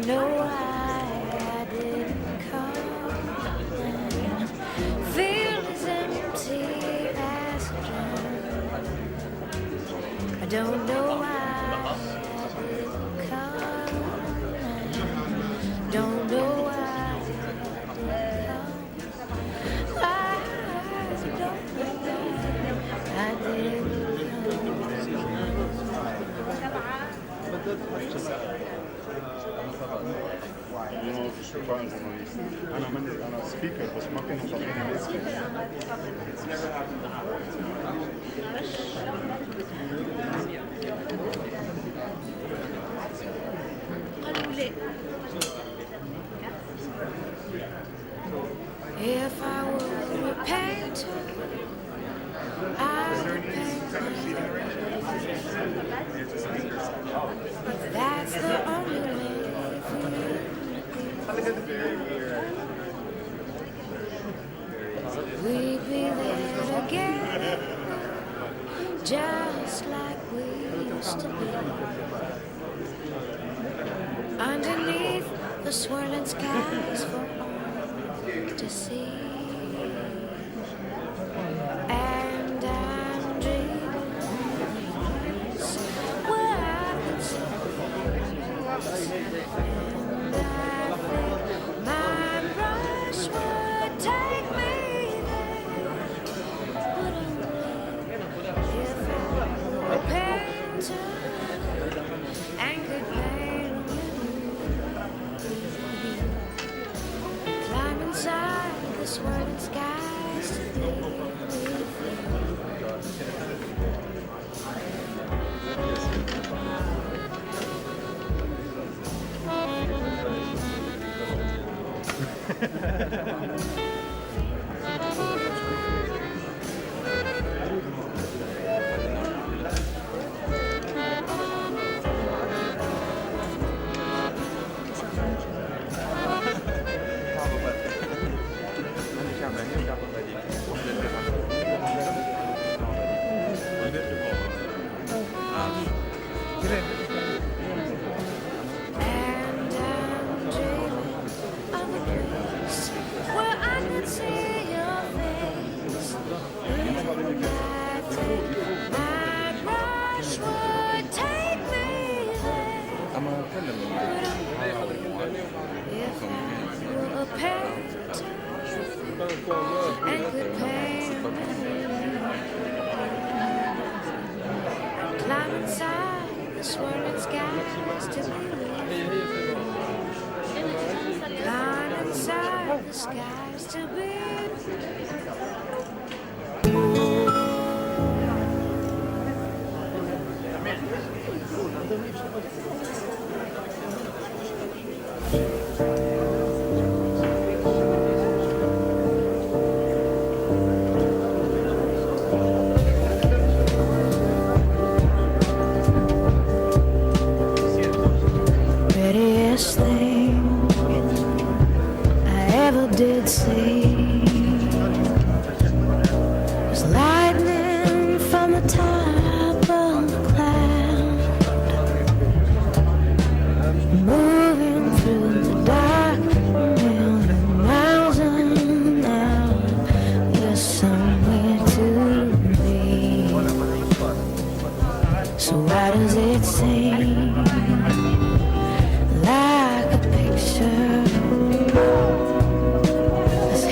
know why I didn't come. Feel as empty as a drum. I don't know why I didn't come. Don't know why I didn't come. I don't know why I didn't انا سبيكر بس ما كانوا طالعين اسمي. If I were a painter, I would paint but that's the only way for me. We'd be there together, just like we used to be. Underneath the swirling skies for all to see. And I'm dreaming where I can see. And I think my brush would take me there. But only if I were a painter and could paint you. Climb inside the swirling skies to be with you. And I'm dreaming of a place where I could see your face. And I think my brush would take me there. If I were a painter and could paint me, climb inside the swirling skies to be with you. Climb inside the skies to be with prettiest thing I ever did see was lightning from the top of the cloud, moving through the dark, million miles an hour. There's somewhere to be. So why does it seem like a picture that's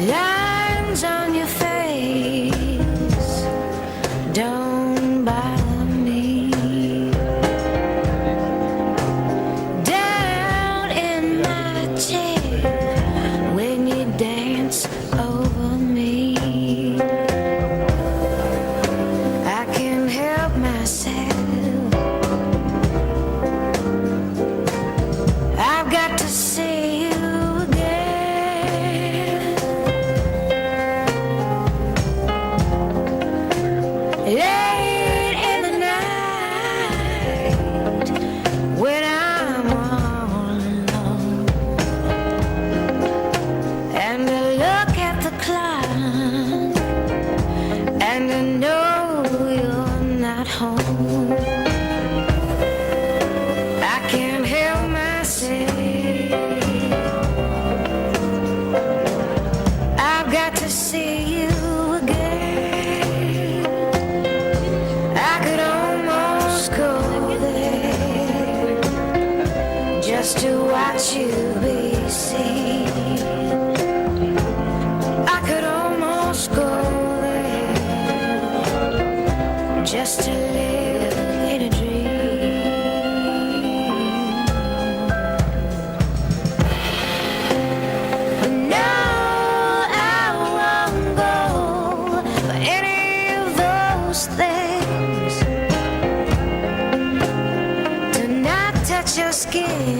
Lines on your face don't bother me. Down in my chair when you dance over me, I can't help myself. I've got to see you again. Late in the night when I'm all alone, and I look at the clock and I know you're not home. I can't help myself. I've got to see you again. I could almost go there just to watch you be seen. I could almost go there just to live in a dream. But no, I won't go for any of those things. To not touch your skin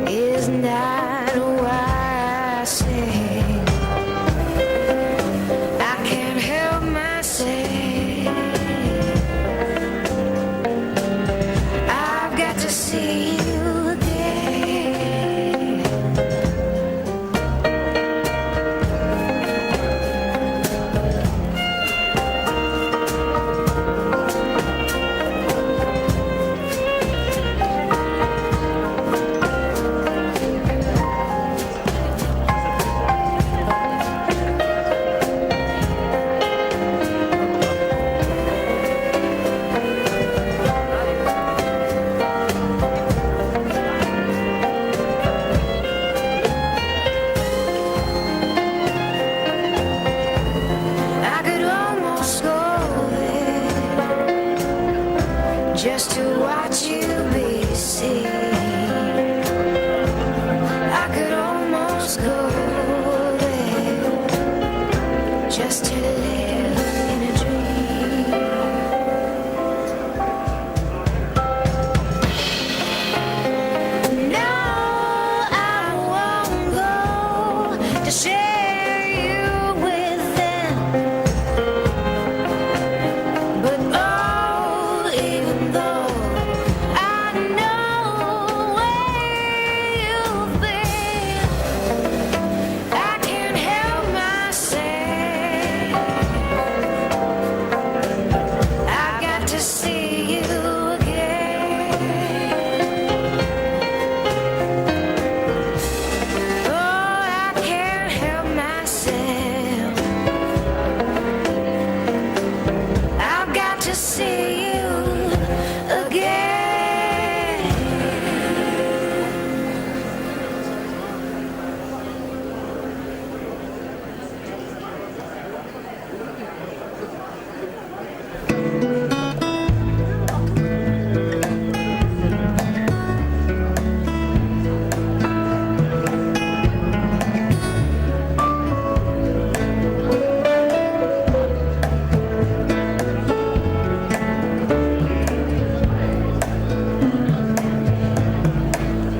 is not why I sing. I can't help myself. I've got to see you again. I could almost go there just to watch you be seen. I could almost go there just to live in a dream. No, I won't go to share you with them. But oh, even though I know where you've been, I can't help myself. I've got to see you again. Oh, I can't help myself. I've got to see you again.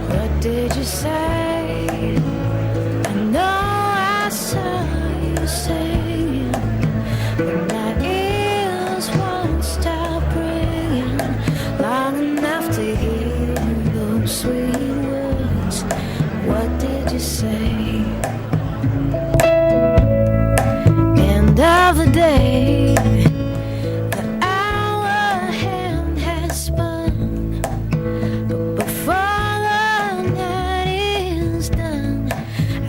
What did you say? I know I saw you saying, but my ears won't stop ringing long enough to hear those sweet words. What did you say? End of the day, the hour hand has spun, but before the night is done,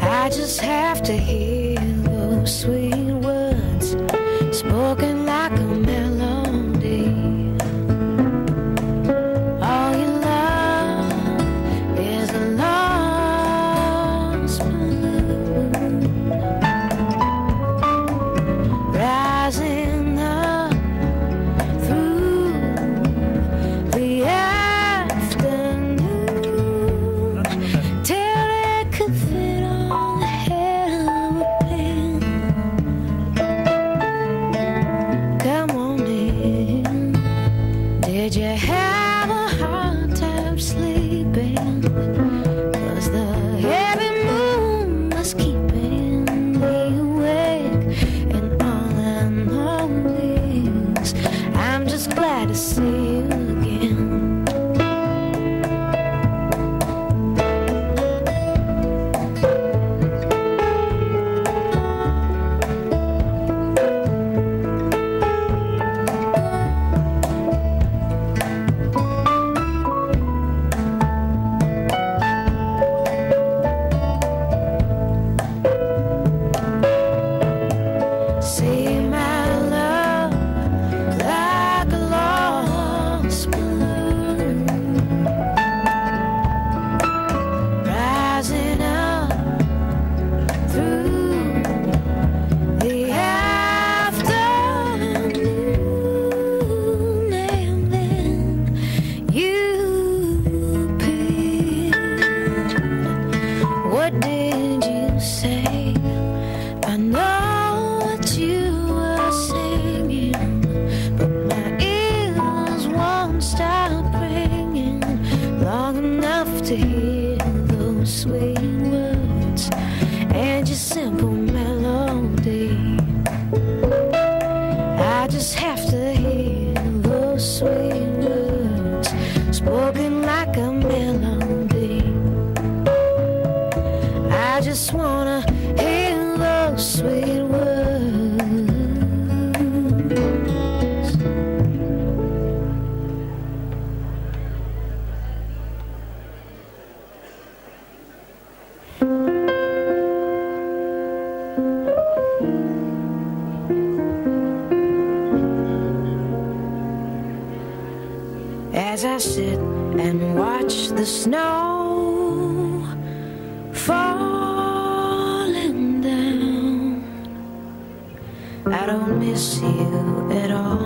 I just have to hear those sweet words spoken like a melody. All you love is a lost moon. see you again. See my love like a lost balloon, rising up through the afternoon, and then you appeared. What did you say? I know what you were singing, but my ears won't stop ringing long enough to hear those sweet words and your simple melody. I just have to hear those sweet words spoken like a melody. I just wanna hear those sweet words. As I sit and watch the snow falling down, I don't miss you at all.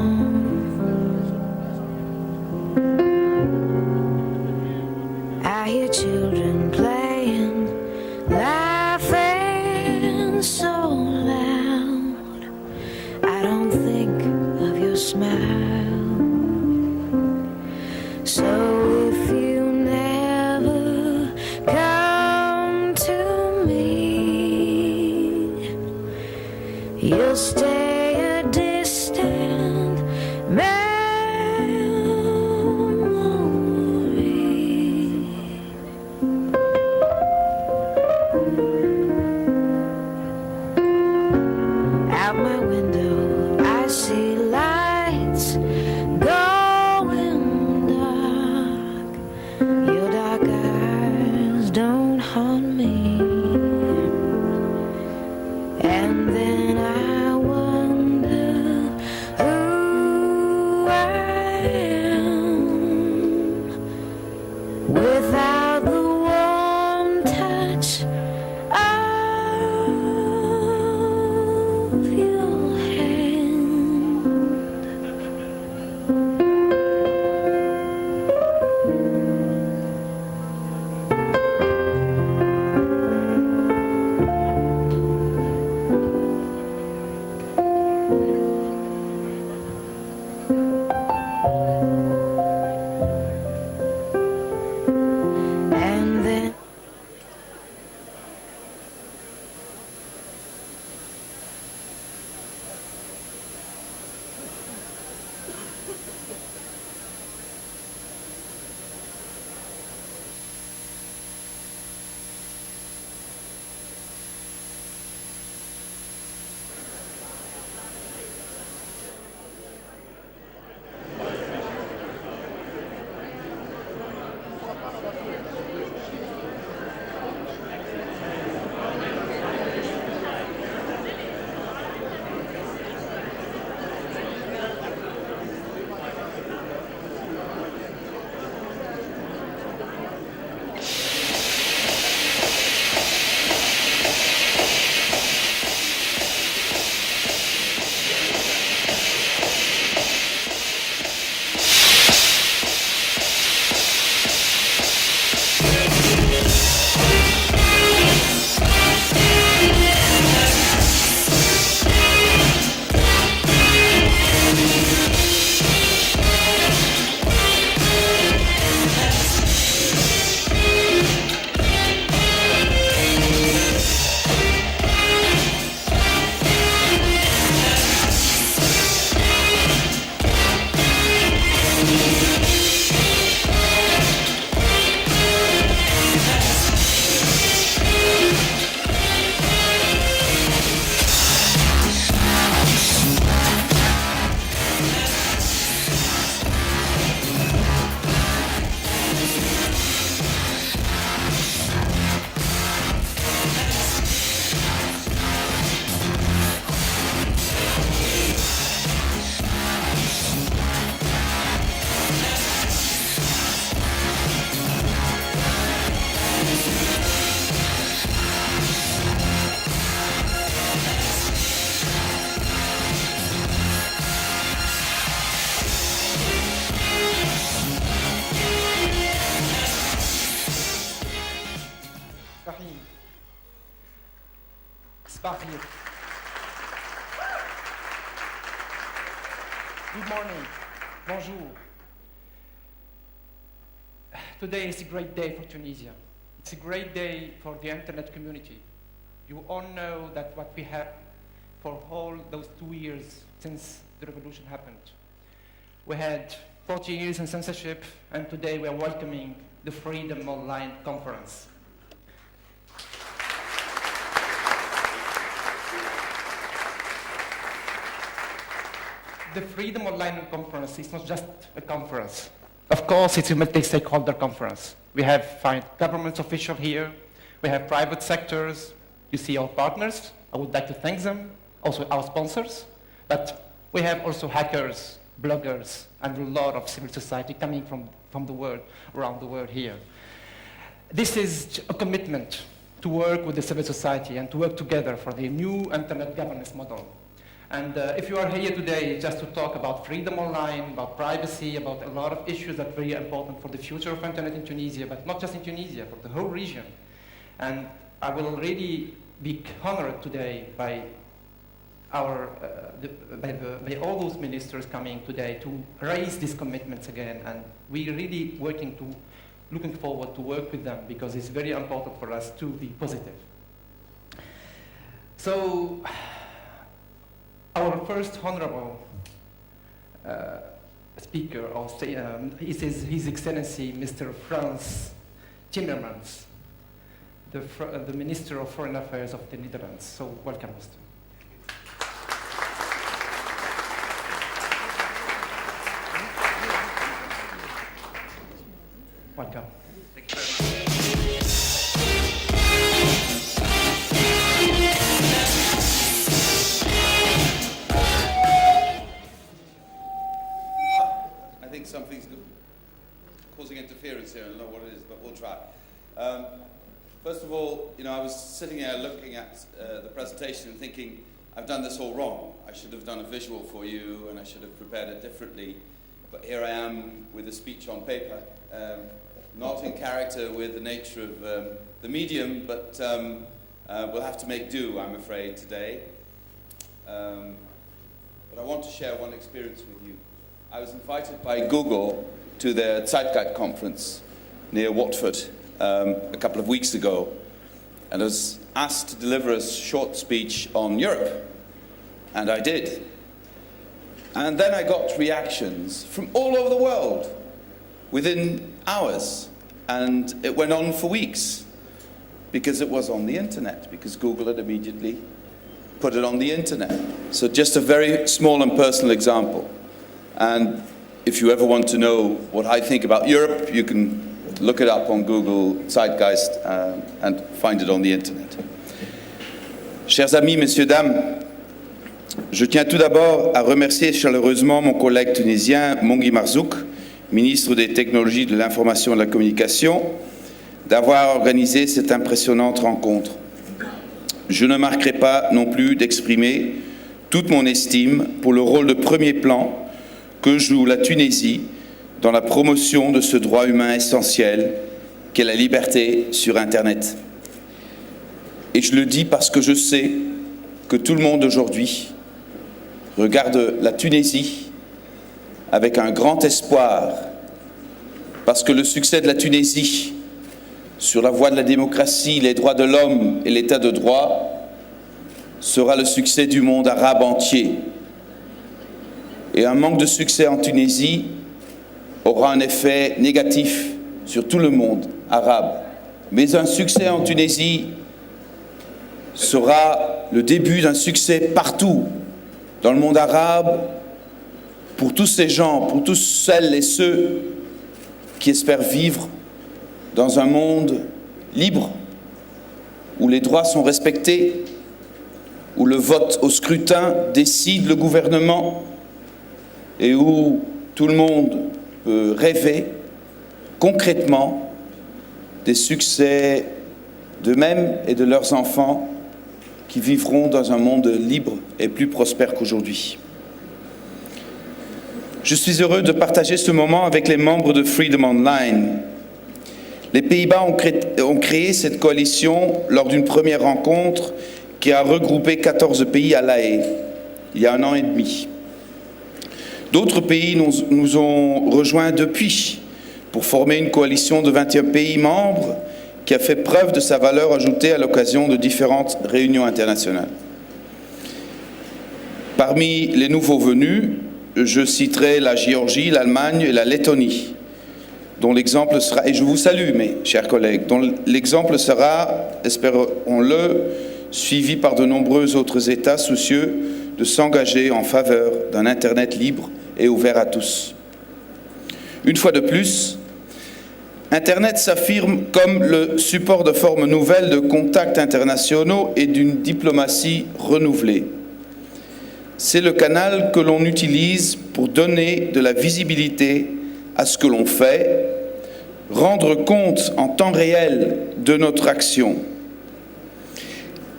I hear children playing, laughing so loud. I don't think of your smile. So if you never come to me, you'll stay a distant memory. Out my window, I see lights going dark. Your dark eyes don't haunt me. And then I wonder who I am without the warm touch of your hand. partir. Good morning. Bonjour. Today is a great day for Tunisia. It's a great day for the internet community. You all know that what we have for all those 2 years since the revolution happened. We had 40 years in censorship, and today we are welcoming the Freedom Online Conference. The Freedom Online Conference is not just a conference. Of course, it's a multi-stakeholder conference. We have government officials here. We have private sectors. You see our partners. I would like to thank them. Also our sponsors. But we have also hackers, bloggers, and a lot of civil society coming from the world, around the world here. This is a commitment to work with the civil society and to work together for the new internet governance model. And if you are here today just to talk about freedom online, about privacy, about a lot of issues that are very important for the future of internet in Tunisia, but not just in Tunisia, for the whole region. And I will really be honored today by by all those ministers coming today to raise these commitments again. And we're really looking forward to work with them because it's very important for us to be positive. So, our first honorable speaker, is His Excellency Mr. Frans Timmermans, the Minister of Foreign Affairs of the Netherlands. So, welcome, Mr. Welcome. Thank you very much. I think something's causing interference here. I don't know what it is, but we'll try. First of all, I was sitting here looking at the presentation and thinking, I've done this all wrong. I should have done a visual for you, and I should have prepared it differently. But here I am with a speech on paper, not in character with the nature of the medium, but we'll have to make do, I'm afraid, today. But I want to share one experience with you. I was invited by Google to their SouthI conference near Watford a couple of weeks ago, and I was asked to deliver a short speech on Europe, and I did. And then I got reactions from all over the world within hours, and it went on for weeks because it was on the internet, because Google had immediately put it on the internet. So just a very small and personal example. And if you ever want to know what I think about Europe, you can look it up on Google Zeitgeist and find it on the internet. Chers amis, messieurs, dames, je tiens tout d'abord à remercier chaleureusement mon collègue tunisien Mongi Marzouk, ministre des Technologies de l'Information et de la Communication, d'avoir organisé cette impressionnante rencontre. Je ne manquerai pas non plus d'exprimer toute mon estime pour le rôle de premier plan que joue la Tunisie dans la promotion de ce droit humain essentiel qu'est la liberté sur Internet. Et je le dis parce que je sais que tout le monde aujourd'hui regarde la Tunisie avec un grand espoir, parce que le succès de la Tunisie sur la voie de la démocratie, les droits de l'homme et l'état de droit sera le succès du monde arabe entier. Et un manque de succès en Tunisie aura un effet négatif sur tout le monde arabe. Mais un succès en Tunisie sera le début d'un succès partout dans le monde arabe, pour tous ces gens, pour tous celles et ceux qui espèrent vivre dans un monde libre, où les droits sont respectés, où le vote au scrutin décide le gouvernement et où tout le monde peut rêver concrètement des succès d'eux-mêmes et de leurs enfants qui vivront dans un monde libre et plus prospère qu'aujourd'hui. Je suis heureux de partager ce moment avec les membres de Freedom Online. Les Pays-Bas ont créé cette coalition lors d'une première rencontre qui a regroupé 14 pays à La Haye, il y a 1 an et demi. D'autres pays nous ont rejoints depuis pour former une coalition de 21 pays membres qui a fait preuve de sa valeur ajoutée à l'occasion de différentes réunions internationales. Parmi les nouveaux venus, je citerai la Géorgie, l'Allemagne et la Lettonie, dont l'exemple sera, et je vous salue mes chers collègues, dont l'exemple sera, espérons-le, suivi par de nombreux autres États soucieux de s'engager en faveur d'un Internet libre et ouvert à tous. Une fois de plus, Internet s'affirme comme le support de formes nouvelles de contacts internationaux et d'une diplomatie renouvelée. C'est le canal que l'on utilise pour donner de la visibilité à ce que l'on fait, rendre compte en temps réel de notre action.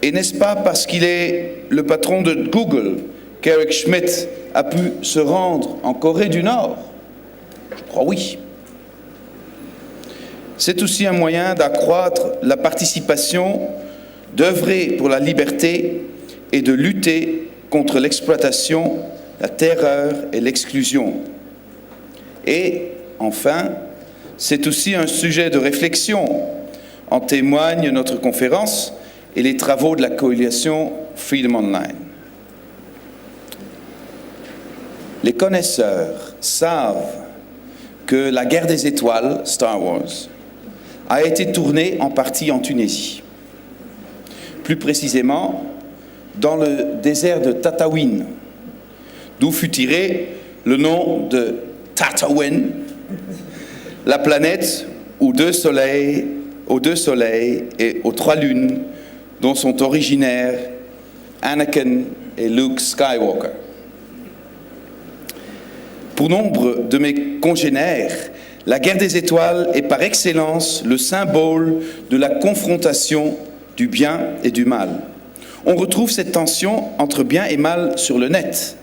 Et n'est-ce pas parce qu'il est le patron de Google qu'Eric Schmidt a pu se rendre en Corée du Nord? Je crois oui. C'est aussi un moyen d'accroître la participation, d'œuvrer pour la liberté et de lutter contre l'exploitation, la terreur et l'exclusion. Et, enfin, c'est aussi un sujet de réflexion. En témoigne notre conférence et les travaux de la coalition Freedom Online. Les connaisseurs savent que la guerre des étoiles, Star Wars, a été tournée en partie en Tunisie. Plus précisément, dans le désert de Tataouine, d'où fut tiré le nom de Tatooine, la planète aux 2 soleils et aux 3 lunes dont sont originaires Anakin et Luke Skywalker. Pour nombre de mes congénères, la guerre des étoiles est par excellence le symbole de la confrontation du bien et du mal. On retrouve cette tension entre bien et mal sur le net.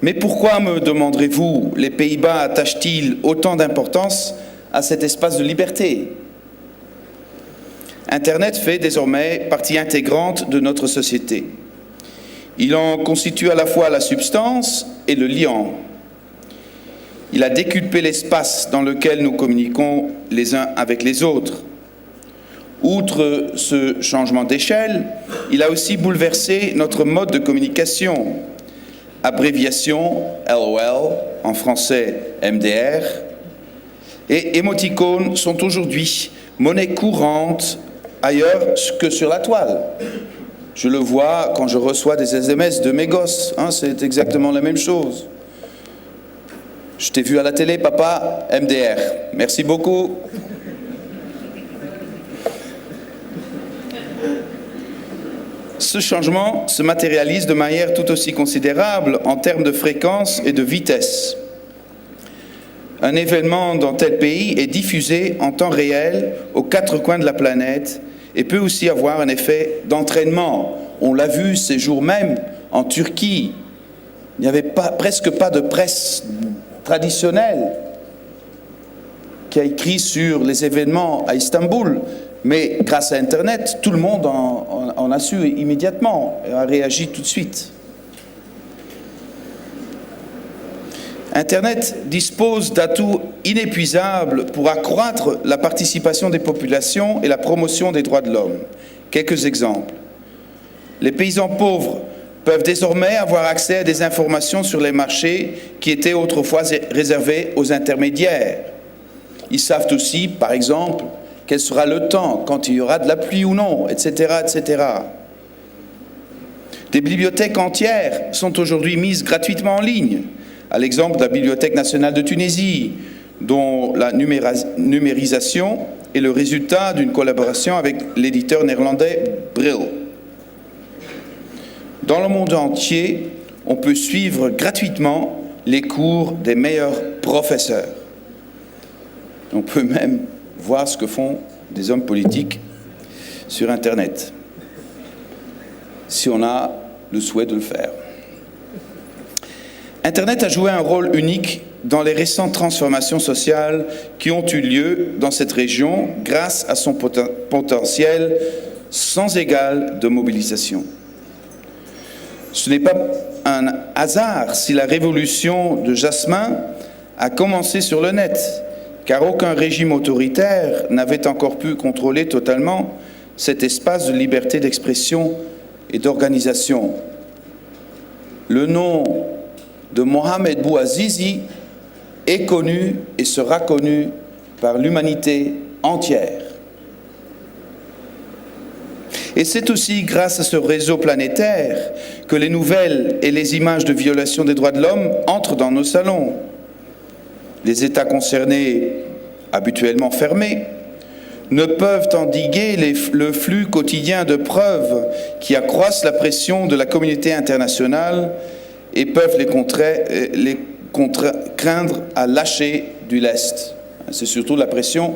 Mais pourquoi, me demanderez-vous, les Pays-Bas attachent-ils autant d'importance à cet espace de liberté? Internet fait désormais partie intégrante de notre société. Il en constitue à la fois la substance et le liant. Il a décuplé l'espace dans lequel nous communiquons les uns avec les autres. Outre ce changement d'échelle, il a aussi bouleversé notre mode de communication. Abréviation LOL, en français MDR, et émoticônes sont aujourd'hui monnaie courante ailleurs que sur la toile. Je le vois quand je reçois des SMS de mes gosses, c'est exactement la même chose. Je t'ai vu à la télé, papa, MDR. Merci beaucoup. Ce changement se matérialise de manière tout aussi considérable en termes de fréquence et de vitesse. Un événement dans tel pays est diffusé en temps réel aux 4 coins de la planète et peut aussi avoir un effet d'entraînement. On l'a vu ces jours même en Turquie. Il n'y avait presque pas de presse traditionnelle qui a écrit sur les événements à Istanbul. Mais grâce à Internet, tout le monde en a su immédiatement et a réagi tout de suite. Internet dispose d'atouts inépuisables pour accroître la participation des populations et la promotion des droits de l'homme. Quelques exemples. Les paysans pauvres peuvent désormais avoir accès à des informations sur les marchés qui étaient autrefois réservés aux intermédiaires. Ils savent aussi, par exemple, quel sera le temps, quand il y aura de la pluie ou non, etc., etc. Des bibliothèques entières sont aujourd'hui mises gratuitement en ligne, à l'exemple de la Bibliothèque nationale de Tunisie, dont la numérisation est le résultat d'une collaboration avec l'éditeur néerlandais Brill. Dans le monde entier, on peut suivre gratuitement les cours des meilleurs professeurs. On peut même voir ce que font des hommes politiques sur Internet, si on a le souhait de le faire. Internet a joué un rôle unique dans les récentes transformations sociales qui ont eu lieu dans cette région grâce à son potentiel sans égal de mobilisation. Ce n'est pas un hasard si la révolution de Jasmin a commencé sur le net, car aucun régime autoritaire n'avait encore pu contrôler totalement cet espace de liberté d'expression et d'organisation. Le nom de Mohamed Bouazizi est connu et sera connu par l'humanité entière. Et c'est aussi grâce à ce réseau planétaire que les nouvelles et les images de violation des droits de l'homme entrent dans nos salons. Les États concernés, habituellement fermés, ne peuvent endiguer le flux quotidien de preuves qui accroissent la pression de la communauté internationale et peuvent les craindre à lâcher du lest. C'est surtout la pression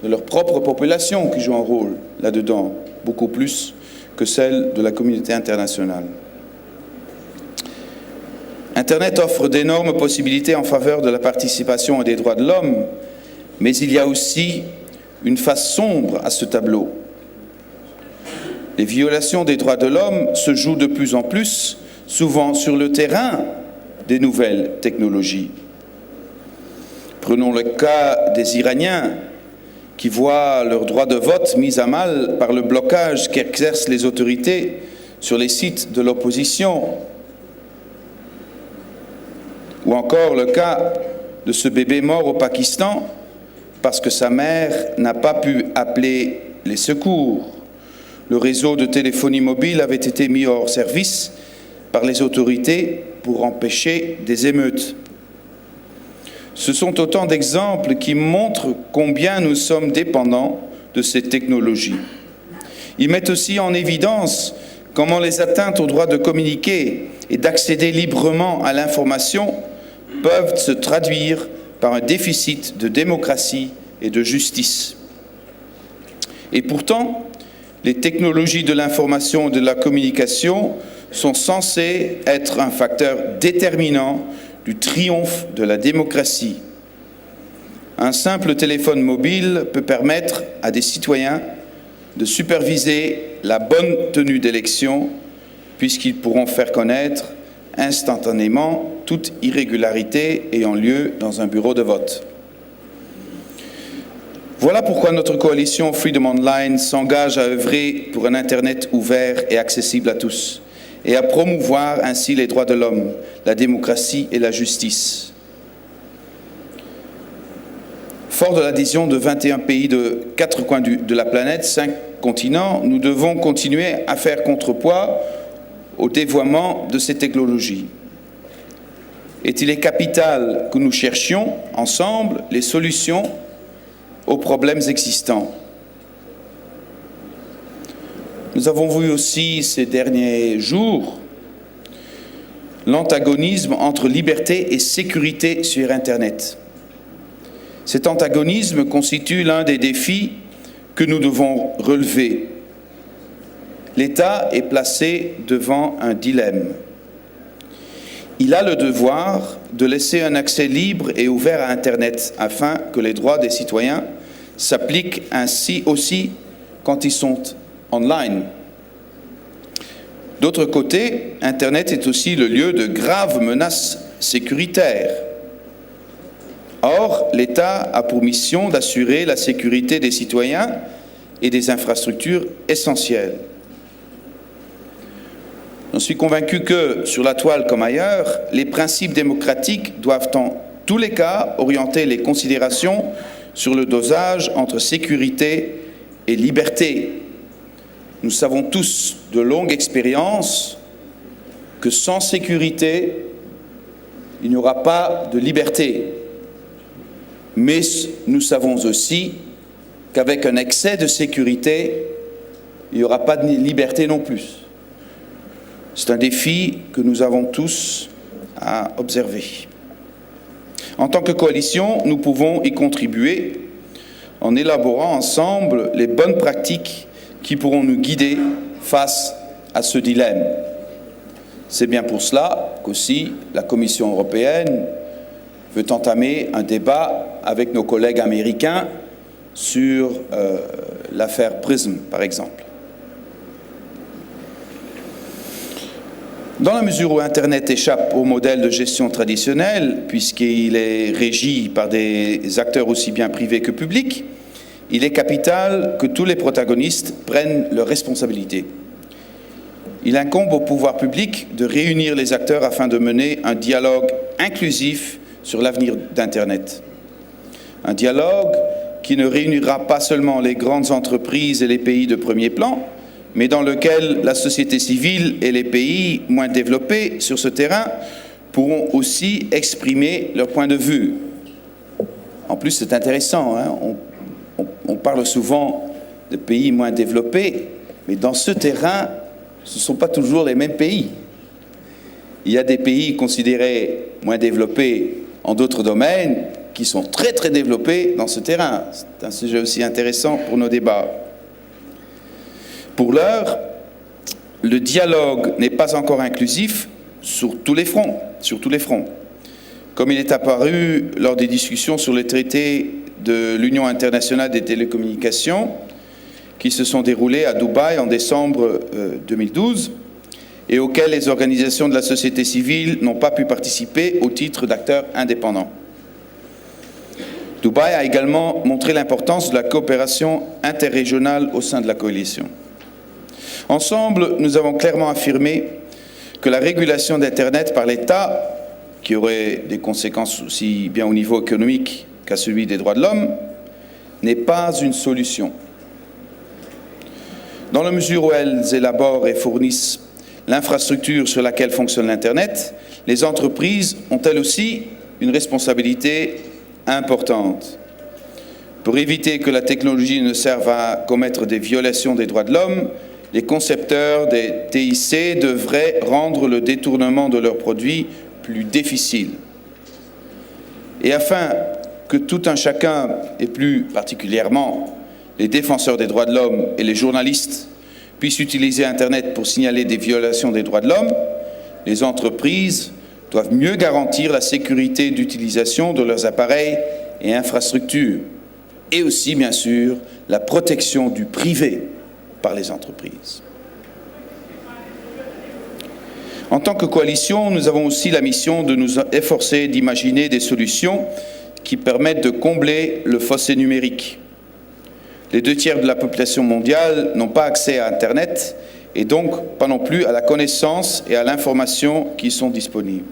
de leur propre population qui joue un rôle là-dedans, beaucoup plus que celle de la communauté internationale. Internet offre d'énormes possibilités en faveur de la participation et des droits de l'homme, mais il y a aussi une face sombre à ce tableau. Les violations des droits de l'homme se jouent de plus en plus, souvent sur le terrain des nouvelles technologies. Prenons le cas des Iraniens qui voient leur droit de vote mis à mal par le blocage qu'exercent les autorités sur les sites de l'opposition. Ou encore le cas de ce bébé mort au Pakistan parce que sa mère n'a pas pu appeler les secours. Le réseau de téléphonie mobile avait été mis hors service par les autorités pour empêcher des émeutes. Ce sont autant d'exemples qui montrent combien nous sommes dépendants de ces technologies. Ils mettent aussi en évidence comment les atteintes au droit de communiquer et d'accéder librement à l'information peuvent se traduire par un déficit de démocratie et de justice. Et pourtant, les technologies de l'information et de la communication sont censées être un facteur déterminant du triomphe de la démocratie. Un simple téléphone mobile peut permettre à des citoyens de superviser la bonne tenue d'élections, puisqu'ils pourront faire connaître instantanément toute irrégularité ayant lieu dans un bureau de vote. Voilà pourquoi notre coalition Freedom Online s'engage à œuvrer pour un Internet ouvert et accessible à tous, et à promouvoir ainsi les droits de l'homme, la démocratie et la justice. Fort de l'adhésion de 21 pays de 4 coins de la planète, 5 continents, nous devons continuer à faire contrepoids au dévoiement de ces technologies. Et il est capital que nous cherchions ensemble les solutions aux problèmes existants. Nous avons vu aussi ces derniers jours l'antagonisme entre liberté et sécurité sur Internet. Cet antagonisme constitue l'un des défis que nous devons relever. L'État est placé devant un dilemme. Il a le devoir de laisser un accès libre et ouvert à Internet afin que les droits des citoyens s'appliquent ainsi aussi quand ils sont online. D'autre côté, Internet est aussi le lieu de graves menaces sécuritaires. Or, l'État a pour mission d'assurer la sécurité des citoyens et des infrastructures essentielles. Je suis convaincu que, sur la toile comme ailleurs, les principes démocratiques doivent en tous les cas orienter les considérations sur le dosage entre sécurité et liberté. Nous savons tous de longue expérience que sans sécurité, il n'y aura pas de liberté. Mais nous savons aussi qu'avec un excès de sécurité, il n'y aura pas de liberté non plus. C'est un défi que nous avons tous à observer. En tant que coalition, nous pouvons y contribuer en élaborant ensemble les bonnes pratiques qui pourront nous guider face à ce dilemme. C'est bien pour cela qu'aussi la Commission européenne veut entamer un débat avec nos collègues américains sur l'affaire PRISM, par exemple. Dans la mesure où Internet échappe au modèle de gestion traditionnel, puisqu'il est régi par des acteurs aussi bien privés que publics, il est capital que tous les protagonistes prennent leurs responsabilités. Il incombe au pouvoir public de réunir les acteurs afin de mener un dialogue inclusif sur l'avenir d'Internet. Un dialogue qui ne réunira pas seulement les grandes entreprises et les pays de premier plan, mais dans lequel la société civile et les pays moins développés sur ce terrain pourront aussi exprimer leur point de vue. En plus, c'est intéressant, hein, on parle souvent de pays moins développés, mais dans ce terrain, ce ne sont pas toujours les mêmes pays. Il y a des pays considérés moins développés en d'autres domaines qui sont très très développés dans ce terrain. C'est un sujet aussi intéressant pour nos débats. Pour l'heure, le dialogue n'est pas encore inclusif sur tous les fronts, comme il est apparu lors des discussions sur le traité de l'Union internationale des télécommunications qui se sont déroulées à Dubaï en décembre 2012 et auxquelles les organisations de la société civile n'ont pas pu participer au titre d'acteurs indépendants. Dubaï a également montré l'importance de la coopération interrégionale au sein de la coalition. Ensemble, nous avons clairement affirmé que la régulation d'Internet par l'État, qui aurait des conséquences aussi bien au niveau économique qu'à celui des droits de l'homme, n'est pas une solution. Dans la mesure où elles élaborent et fournissent l'infrastructure sur laquelle fonctionne l'Internet, les entreprises ont elles aussi une responsabilité importante. Pour éviter que la technologie ne serve à commettre des violations des droits de l'homme, les concepteurs des TIC devraient rendre le détournement de leurs produits plus difficile. Et afin que tout un chacun, et plus particulièrement les défenseurs des droits de l'homme et les journalistes, puissent utiliser Internet pour signaler des violations des droits de l'homme, les entreprises doivent mieux garantir la sécurité d'utilisation de leurs appareils et infrastructures, et aussi, bien sûr, la protection du privé par les entreprises. En tant que coalition, nous avons aussi la mission de nous efforcer d'imaginer des solutions qui permettent de combler le fossé numérique. Les 2/3 de la population mondiale n'ont pas accès à Internet et donc pas non plus à la connaissance et à l'information qui sont disponibles.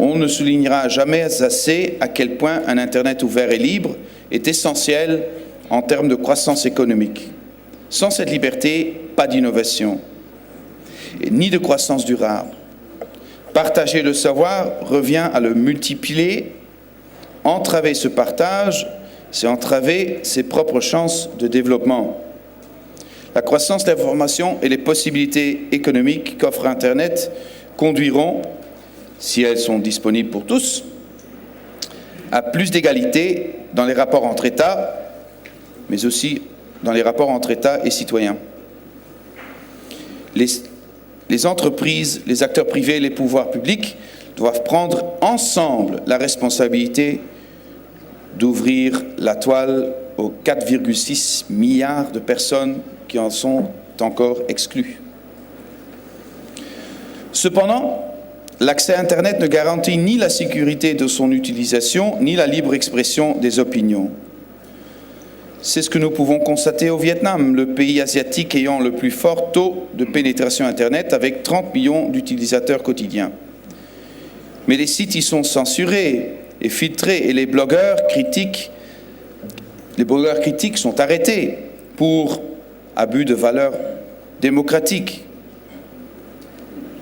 On ne soulignera jamais assez à quel point un Internet ouvert et libre est essentiel en termes de croissance économique. Sans cette liberté, pas d'innovation, ni de croissance durable. Partager le savoir revient à le multiplier. Entraver ce partage, c'est entraver ses propres chances de développement. La croissance de l'information et les possibilités économiques qu'offre Internet conduiront, si elles sont disponibles pour tous, à plus d'égalité dans les rapports entre États, mais aussi dans les rapports entre États et citoyens. Les entreprises, les acteurs privés et les pouvoirs publics doivent prendre ensemble la responsabilité d'ouvrir la toile aux 4,6 milliards de personnes qui en sont encore exclues. Cependant, l'accès à Internet ne garantit ni la sécurité de son utilisation, ni la libre expression des opinions. C'est ce que nous pouvons constater au Vietnam, le pays asiatique ayant le plus fort taux de pénétration Internet avec 30 millions d'utilisateurs quotidiens. Mais les sites y sont censurés et filtrés et les blogueurs critiques sont arrêtés pour abus de valeurs démocratiques.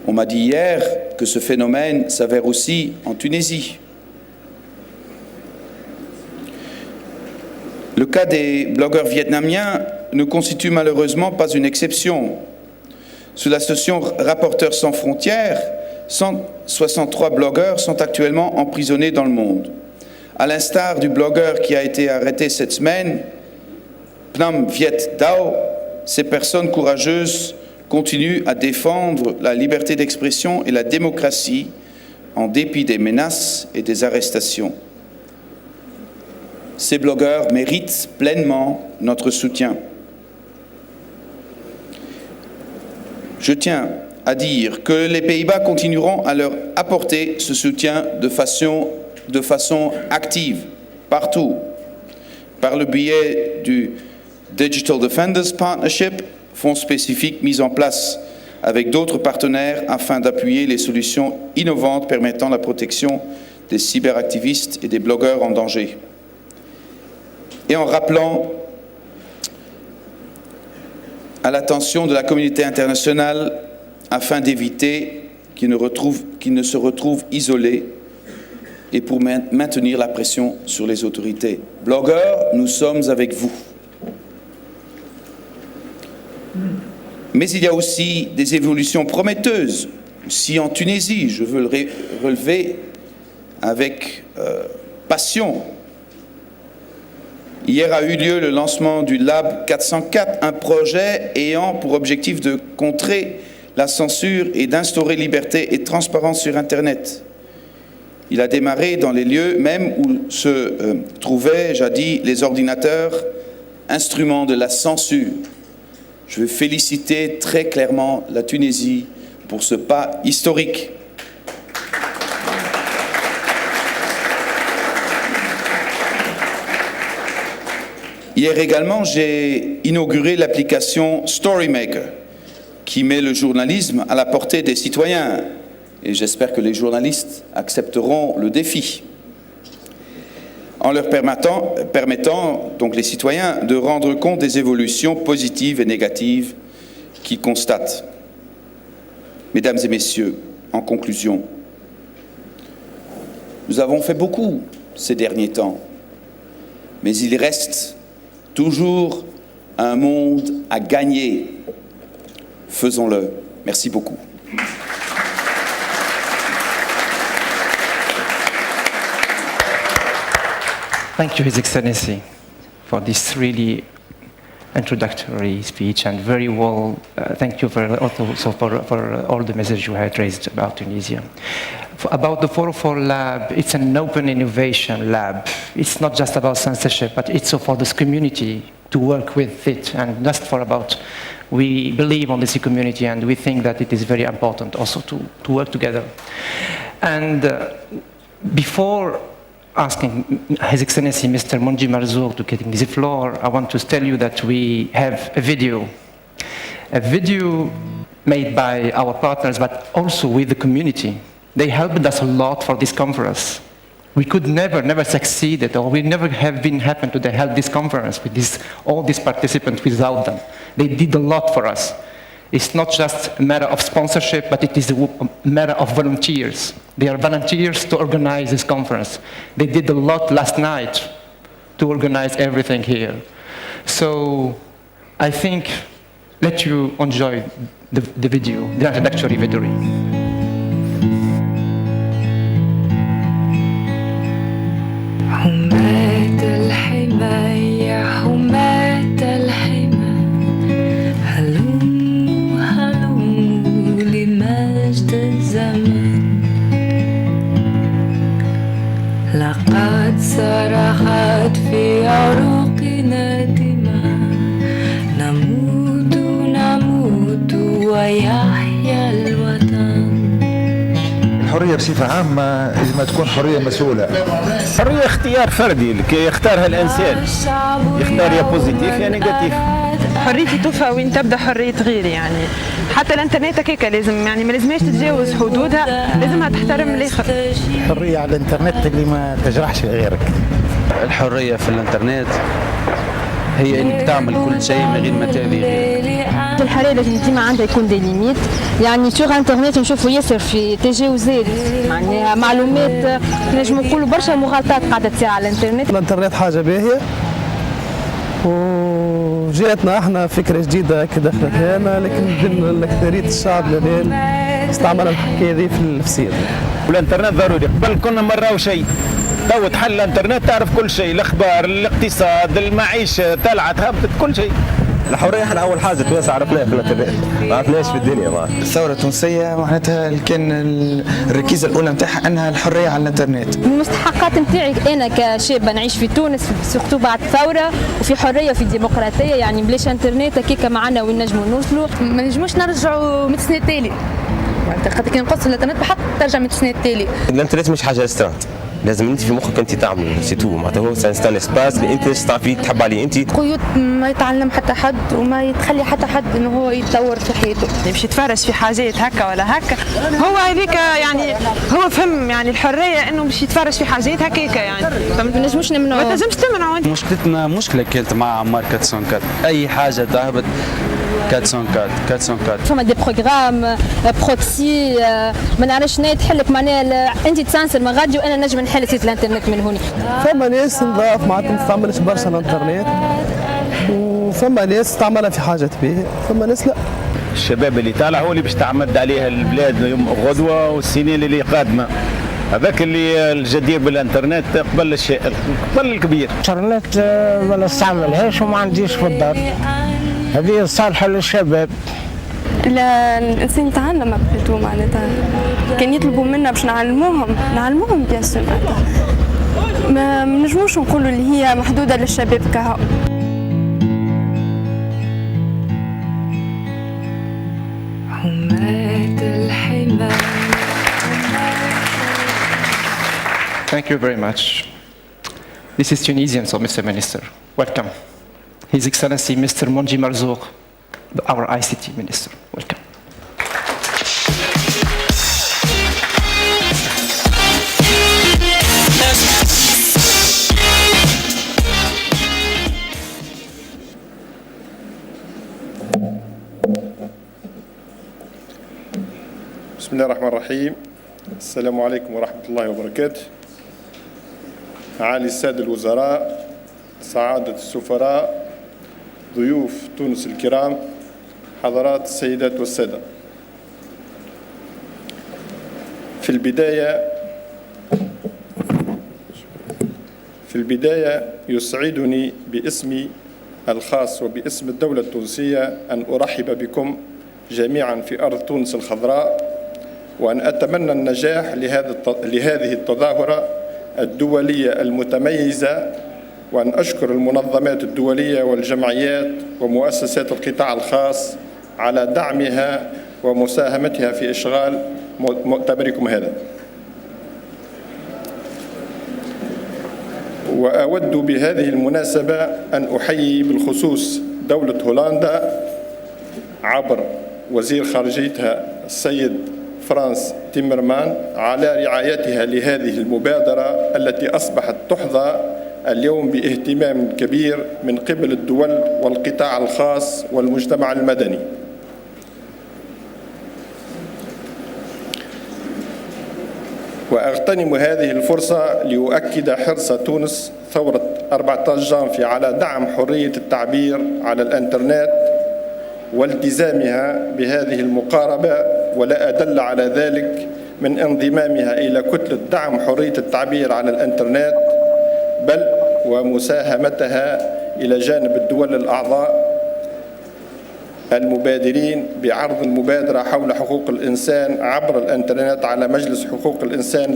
On m'a dit hier que ce phénomène s'avère aussi en Tunisie. Le cas des blogueurs vietnamiens ne constitue malheureusement pas une exception. Sous l'association Rapporteurs sans frontières, 163 blogueurs sont actuellement emprisonnés dans le monde. À l'instar du blogueur qui a été arrêté cette semaine, Pham Viet Dao, ces personnes courageuses continuent à défendre la liberté d'expression et la démocratie en dépit des menaces et des arrestations. Ces blogueurs méritent pleinement notre soutien. Je tiens à dire que les Pays-Bas continueront à leur apporter ce soutien de façon active, partout, par le biais du Digital Defenders Partnership, fonds spécifique mis en place avec d'autres partenaires afin d'appuyer les solutions innovantes permettant la protection des cyberactivistes et des blogueurs en danger. Et en rappelant à l'attention de la communauté internationale afin d'éviter qu'ils ne se retrouvent isolés et pour maintenir la pression sur les autorités. Blogueurs, nous sommes avec vous. Mais il y a aussi des évolutions prometteuses. Si en Tunisie, je veux le relever avec passion, hier a eu lieu le lancement du Lab 404, un projet ayant pour objectif de contrer la censure et d'instaurer liberté et transparence sur Internet. Il a démarré dans les lieux même où se trouvaient jadis les ordinateurs, instruments de la censure. Je veux féliciter très clairement la Tunisie pour ce pas historique. Hier également, j'ai inauguré l'application Storymaker, qui met le journalisme à la portée des citoyens. Et j'espère que les journalistes accepteront le défi, en leur permettant donc les citoyens de rendre compte des évolutions positives et négatives qu'ils constatent. Mesdames et messieurs, en conclusion, nous avons fait beaucoup ces derniers temps, mais il reste toujours un monde à gagner. Faisons-le. Merci beaucoup. Thank you, His Excellency, for this really introductory speech, and very well, thank you also for all the message you had raised about Tunisia. About the 404 Lab, it's an open innovation lab. It's not just about censorship, but it's for this community to work with it, and just for about, we believe on this community, and we think that it is very important also to work together. And before asking His Excellency Mr. Monji Marzouk to get the floor, I want to tell you that we have a video made by our partners, but also with the community. They helped us a lot for this conference. We could never succeed, or we never have been happen to hold this conference with all these participants without them. They did a lot for us. It's not just a matter of sponsorship, but it is a matter of volunteers. They are volunteers to organize this conference. They did a lot last night to organize everything here. So I think, let you enjoy the video, the introductory video. حماة الحماية حماة الحمى هلموا لمجد الزمان لقد صرخت في عروقنا دماء نموت ويحيا الوطن. الحرية بصفة عامة لازم تكون حرية مسؤولة. حرية اختيار فردي كي يختارها الإنسان، يختار يا بوزيتيف يا نيجاتيف. حريتي توفى وين تبدا حرية غيري، يعني حتى الانترنت هكاك لازم، يعني ما لازمهاش تتجاوز حدودها، لازمها تحترم الاخر. الحرية على الانترنت اللي ما تجرحش غيرك. الحرية في الانترنت هي انك تعمل كل شيء من غير ما تأذي غيرك. الحرية لازم ديما عندها يكون دي ليميت، يعني سوغ انترنت نشوفوا ياسر في تجاوزات، معناها معلومات نجمو نقولوا برشا مغالطات قاعدة تصير على الانترنت. الانترنت حاجة باهية وجاتنا احنا فكرة جديدة كي دخلت هنا، لكن أكثرية الشعب لازال استعمل الحكاية ذي في الفساد. والانترنت ضروري، قبل كنا مرة وشيء، تو تحل الانترنت تعرف كل شيء، الاخبار، الاقتصاد، المعيشة، طلعت هبطت كل شيء. الحريه احنا اول حاجه توسع عرفناها في الانترنت، ما عرفناش في الدنيا معنا. الثوره التونسيه معناتها كان الركيزه الاولى نتاعها انها الحريه على الانترنت. من المستحقات نتاعي انا كشابه نعيش في تونس سورتو بعد الثوره وفي حريه وفي ديمقراطيه، يعني بلاش انترنت هكاك معنا وين نجموا نوصلوا. ما نجموش نرجعوا 100 سنه تالي، معناتها خاطر كي نقص الانترنت بحق ترجع 100 سنه تالي. الانترنت مش حاجه استرات، لازم انت في مخك انت تعمل سيتو، معناتها هو سانستان اسباس اللي انت تستطيع فيه تحب عليه انت. قيود ما يتعلم حتى حد وما يتخلي حتى حد انه هو يتطور في حياته، يمشي يتفرج في حاجات هكا ولا هكا. هو هذيك يعني هو فهم يعني الحريه انه باش يتفرج في حاجات هكاك يعني. ما نجموش نمنعوا، ما تنجمش تمنعوا. مشكلتنا مشكله كانت مع عمار 404 اي حاجه ذهبت 404. فما دي بروغرام بروكسي ما نعرفش ناي تحلك معناها انت تسانسر من راديو انا نجم نحل سيت الانترنت من هوني. فما ناس نضاف معناتها ما تستعملش برشا الانترنت، وفما ناس تستعملها في حاجات باهيه، فما ناس لا. الشباب اللي طالع هو اللي باش تعمد عليه البلاد يوم غدوه والسنين اللي قادمه. هذاك اللي الجدير بالانترنت قبل الشيء قبل الكبير. الانترنت ما نستعملهاش وما عنديش في الدار، هذه صالحه للشباب. لا الانسان يتعلم بلاتو معناتها كان يطلبوا منا باش نعلموهم بيان سور، معناتها ما نجموش نقولوا اللي هي محدوده للشباب كهو. Thank you very much. This is Tunisian, so Mr. Minister, welcome. His Excellency Mr. Monji Marzouk, our ICT Minister, welcome. بسم الله الرحمن الرحيم. السلام عليكم ورحمة الله وبركاته. معالي السادة الوزراء، سعادة السفراء، ضيوف تونس الكرام، حضرات السيدات والسادة. في البداية يسعدني باسمي الخاص وباسم الدولة التونسية أن أرحب بكم جميعا في أرض تونس الخضراء، وأن أتمنى النجاح لهذه التظاهرة الدولية المتميزة، وأن أشكر المنظمات الدولية والجمعيات ومؤسسات القطاع الخاص على دعمها ومساهمتها في إشغال مؤتمركم هذا. وأود بهذه المناسبة أن أحيي بالخصوص دولة هولندا عبر وزير خارجيتها السيد فرانس تيمرمان على رعايتها لهذه المبادرة التي أصبحت تحظى اليوم باهتمام كبير من قبل الدول والقطاع الخاص والمجتمع المدني. وأغتنم هذه الفرصة لأؤكد حرص تونس ثورة 14 جانفي على دعم حرية التعبير على الإنترنت والتزامها بهذه المقاربة، ولا أدل على ذلك من انضمامها إلى كتلة دعم حرية التعبير على الإنترنت، بل ومساهمتها إلى جانب الدول الأعضاء المبادرين بعرض المبادرة حول حقوق الإنسان عبر الإنترنت على مجلس حقوق الإنسان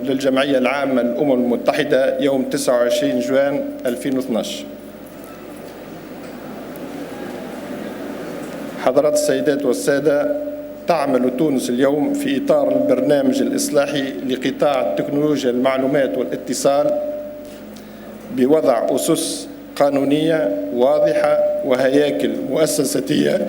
للجمعية العامة للأمم المتحدة يوم 29 جوان 2012. حضرات السيدات والسادة، تعمل تونس اليوم في إطار البرنامج الإصلاحي لقطاع تكنولوجيا المعلومات والاتصال بوضع أسس قانونية واضحة وهياكل مؤسساتية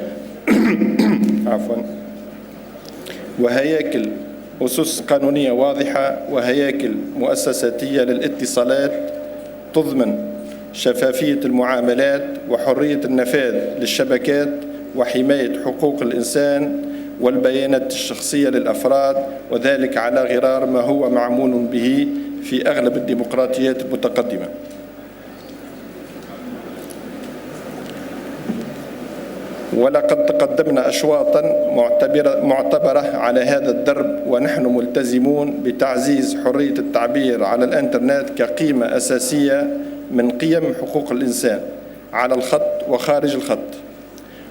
أسس قانونية واضحة وهياكل مؤسساتية للاتصالات تضمن شفافية المعاملات وحرية النفاذ للشبكات وحماية حقوق الإنسان والبيانات الشخصية للأفراد، وذلك على غرار ما هو معمول به في أغلب الديمقراطيات المتقدمة. ولقد تقدمنا أشواطا معتبرة على هذا الدرب، ونحن ملتزمون بتعزيز حرية التعبير على الإنترنت كقيمة أساسية من قيم حقوق الإنسان، على الخط وخارج الخط.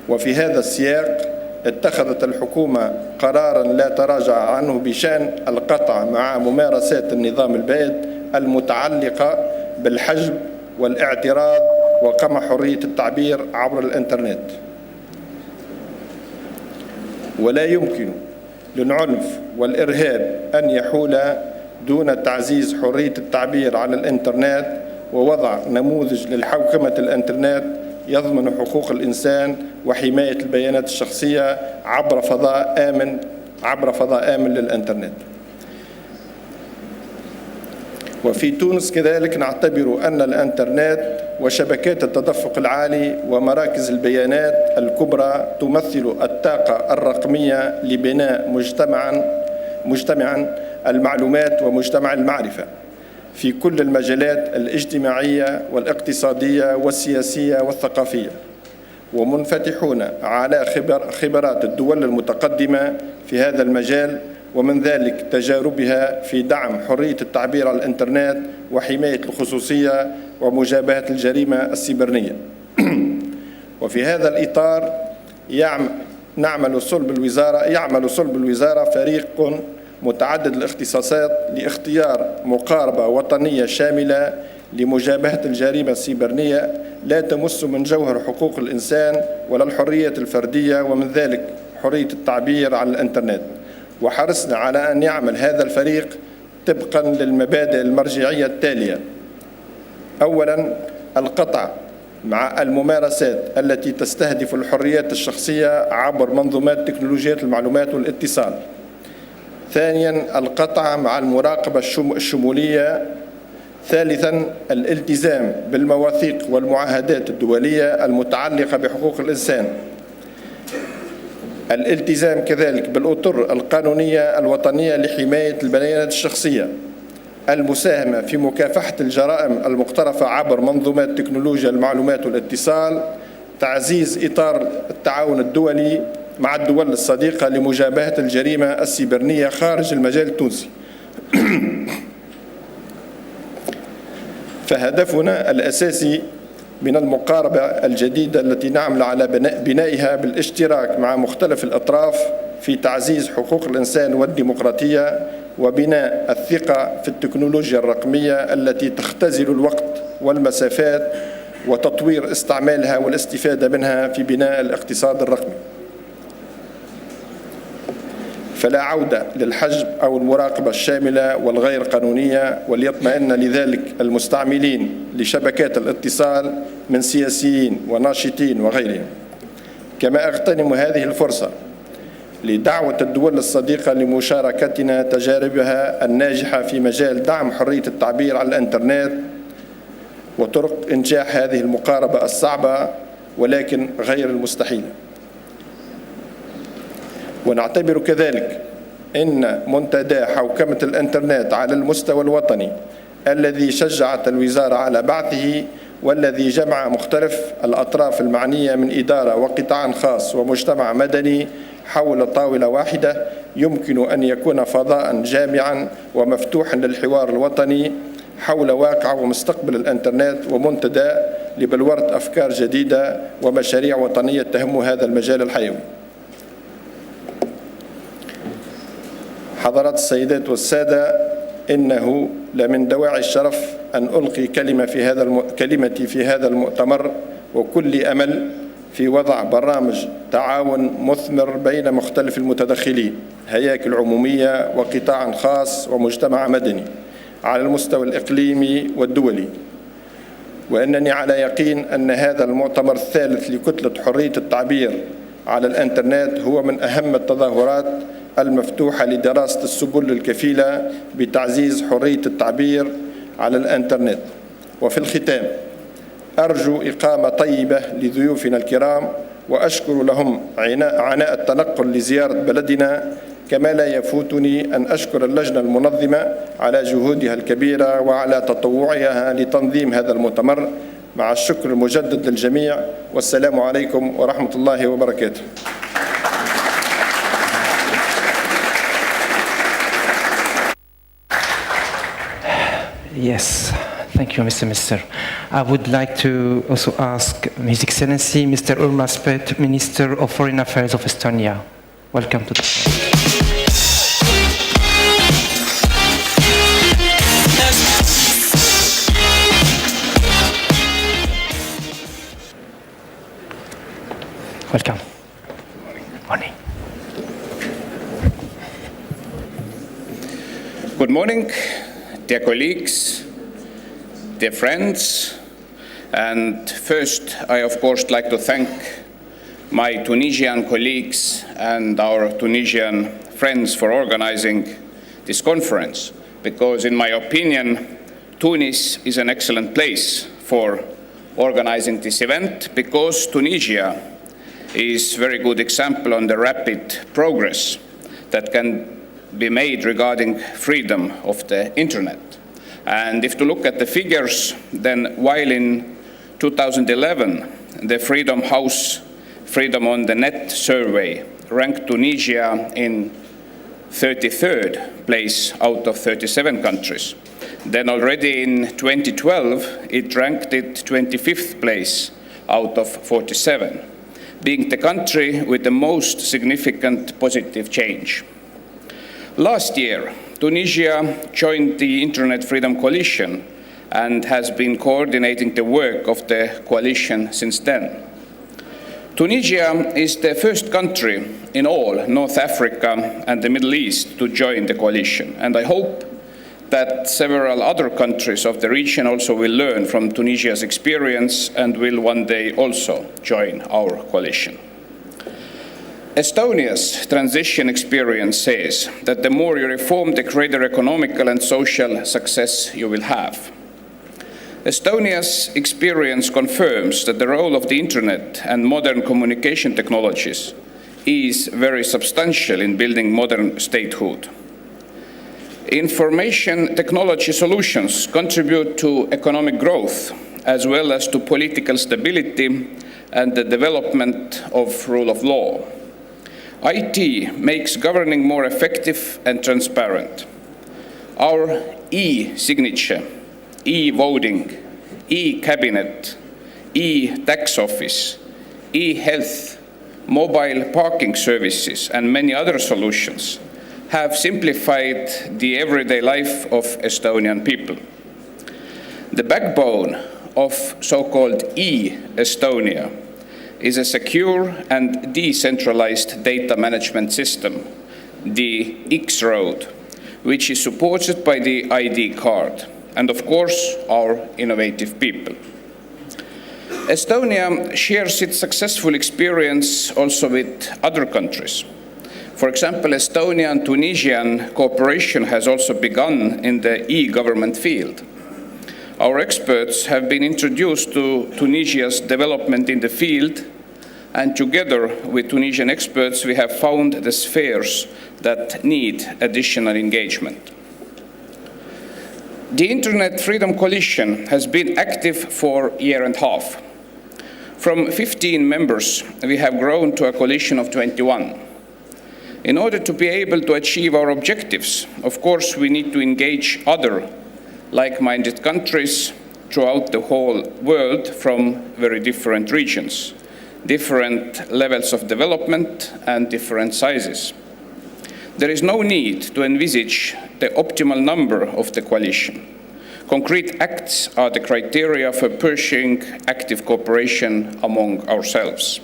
وفي هذا السياق اتخذت الحكومة قرارا لا تراجع عنه بشأن القطع مع ممارسات النظام البائد المتعلقة بالحجب والاعتراض وقمع حرية التعبير عبر الإنترنت. ولا يمكن للعنف والإرهاب أن يحول دون تعزيز حرية التعبير على الإنترنت ووضع نموذج للحوكمة الإنترنت يضمن حقوق الإنسان وحماية البيانات الشخصية عبر فضاء آمن للإنترنت. وفي تونس كذلك نعتبر أن الإنترنت وشبكات التدفق العالي ومراكز البيانات الكبرى تمثل الطاقة الرقمية لبناء مجتمعا المعلومات ومجتمع المعرفة في كل المجالات الاجتماعية والاقتصادية والسياسية والثقافية، ومنفتحون على خبرات الدول المتقدمة في هذا المجال، ومن ذلك تجاربها في دعم حرية التعبير على الإنترنت وحماية الخصوصية ومجابهة الجريمة السيبرانية. وفي هذا الإطار يعمل صلب الوزارة فريق متعدد الاختصاصات لاختيار مقاربة وطنية شاملة لمجابهة الجريمة السيبرانية لا تمس من جوهر حقوق الإنسان ولا الحريات الفردية، ومن ذلك حرية التعبير على الإنترنت. وحرصنا على أن يعمل هذا الفريق طبقا للمبادئ المرجعية التالية: أولا، القطع مع الممارسات التي تستهدف الحريات الشخصية عبر منظومات تكنولوجيات المعلومات والاتصال. ثانيا، القطع مع المراقبة الشمولية. ثالثا، الالتزام بالمواثيق والمعاهدات الدولية المتعلقة بحقوق الإنسان. الالتزام كذلك بالأطر القانونية الوطنية لحماية البيانات الشخصية. المساهمة في مكافحة الجرائم المقترفة عبر منظومات تكنولوجيا المعلومات والاتصال. تعزيز إطار التعاون الدولي مع الدول الصديقة لمجابهة الجريمة السيبرانية خارج المجال التونسي. فهدفنا الأساسي من المقاربة الجديدة التي نعمل على بنائها بالاشتراك مع مختلف الأطراف في تعزيز حقوق الإنسان والديمقراطية وبناء الثقة في التكنولوجيا الرقمية التي تختزل الوقت والمسافات وتطوير استعمالها والاستفادة منها في بناء الاقتصاد الرقمي. فلا عودة للحجب أو المراقبة الشاملة والغير قانونية، وليطمئن لذلك المستعملين لشبكات الاتصال من سياسيين وناشطين وغيرهم. كما أغتنم هذه الفرصة لدعوة الدول الصديقة لمشاركتنا تجاربها الناجحة في مجال دعم حرية التعبير على الإنترنت وطرق إنجاح هذه المقاربة الصعبة ولكن غير المستحيلة. ونعتبر كذلك أن منتدى حوكمة الإنترنت على المستوى الوطني الذي شجعت الوزارة على بعثه والذي جمع مختلف الأطراف المعنية من إدارة وقطاع خاص ومجتمع مدني حول طاولة واحدة يمكن أن يكون فضاء جامعا ومفتوحا للحوار الوطني حول واقع ومستقبل الإنترنت ومنتدى لبلورة أفكار جديدة ومشاريع وطنية تهم هذا المجال الحيوي. حضرات السيدات والسادة، إنه لمن دواعي الشرف أن ألقي كلمتي في هذا المؤتمر وكل أمل في وضع برامج تعاون مثمر بين مختلف المتدخلين، هياكل عمومية وقطاع خاص ومجتمع مدني على المستوى الإقليمي والدولي. وأنني على يقين أن هذا المؤتمر الثالث لكتلة حرية التعبير على الإنترنت هو من أهم التظاهرات المفتوحة لدراسة السبل الكفيلة بتعزيز حرية التعبير على الإنترنت. وفي الختام أرجو إقامة طيبة لضيوفنا الكرام وأشكر لهم عناء التنقل لزيارة بلدنا، كما لا يفوتني أن أشكر اللجنة المنظمة على جهودها الكبيرة وعلى تطوعها لتنظيم هذا المؤتمر، مع الشكر المجدد للجميع، والسلام عليكم ورحمة الله وبركاته. Yes, thank Thank you, Mr. Minister. I would like to also ask His Excellency Mr. Urmas Paet, Minister of Foreign Affairs of Estonia. Welcome to the floor. Welcome. Morning. Good morning, dear colleagues, dear friends, and first I of course like to thank my Tunisian colleagues and our Tunisian friends for organizing this conference, because in my opinion Tunis is an excellent place for organizing this event, because Tunisia is a very good example on the rapid progress that can be made regarding freedom of the internet. And if to look at the figures, then while in 2011 the Freedom House Freedom on the Net survey ranked Tunisia in 33rd place out of 37 countries, then already in 2012 it ranked it 25th place out of 47, being the country with the most significant positive change. Last year, Tunisia joined the Internet Freedom Coalition and has been coordinating the work of the coalition since then. Tunisia is the first country in all North Africa and the Middle East to join the coalition, and I hope that several other countries of the region also will learn from Tunisia's experience and will one day also join our coalition. Estonia's transition experience says that the more you reform, the greater economical and social success you will have. Estonia's experience confirms that the role of the internet and modern communication technologies is very substantial in building modern statehood. Information technology solutions contribute to economic growth as well as to political stability and the development of rule of law. IT makes governing more effective and transparent. Our e-signature, e-voting, e-cabinet, e-tax office, e-health, mobile parking services, and many other solutions have simplified the everyday life of Estonian people. The backbone of so-called e-Estonia is a secure and decentralized data management system, the X-Road, which is supported by the ID card, and of course, our innovative people. Estonia shares its successful experience also with other countries. For example, Estonia and Tunisian cooperation has also begun in the e-government field. Our experts have been introduced to Tunisia's development in the field, and together with Tunisian experts, we have found the spheres that need additional engagement. The Internet Freedom Coalition has been active for a year and a half. From 15 members, we have grown to a coalition of 21. In order to be able to achieve our objectives, of course, we need to engage other like-minded countries throughout the whole world from very different regions, different levels of development and different sizes. There is no need to envisage the optimal number of the coalition. Concrete acts are the criteria for pursuing active cooperation among ourselves.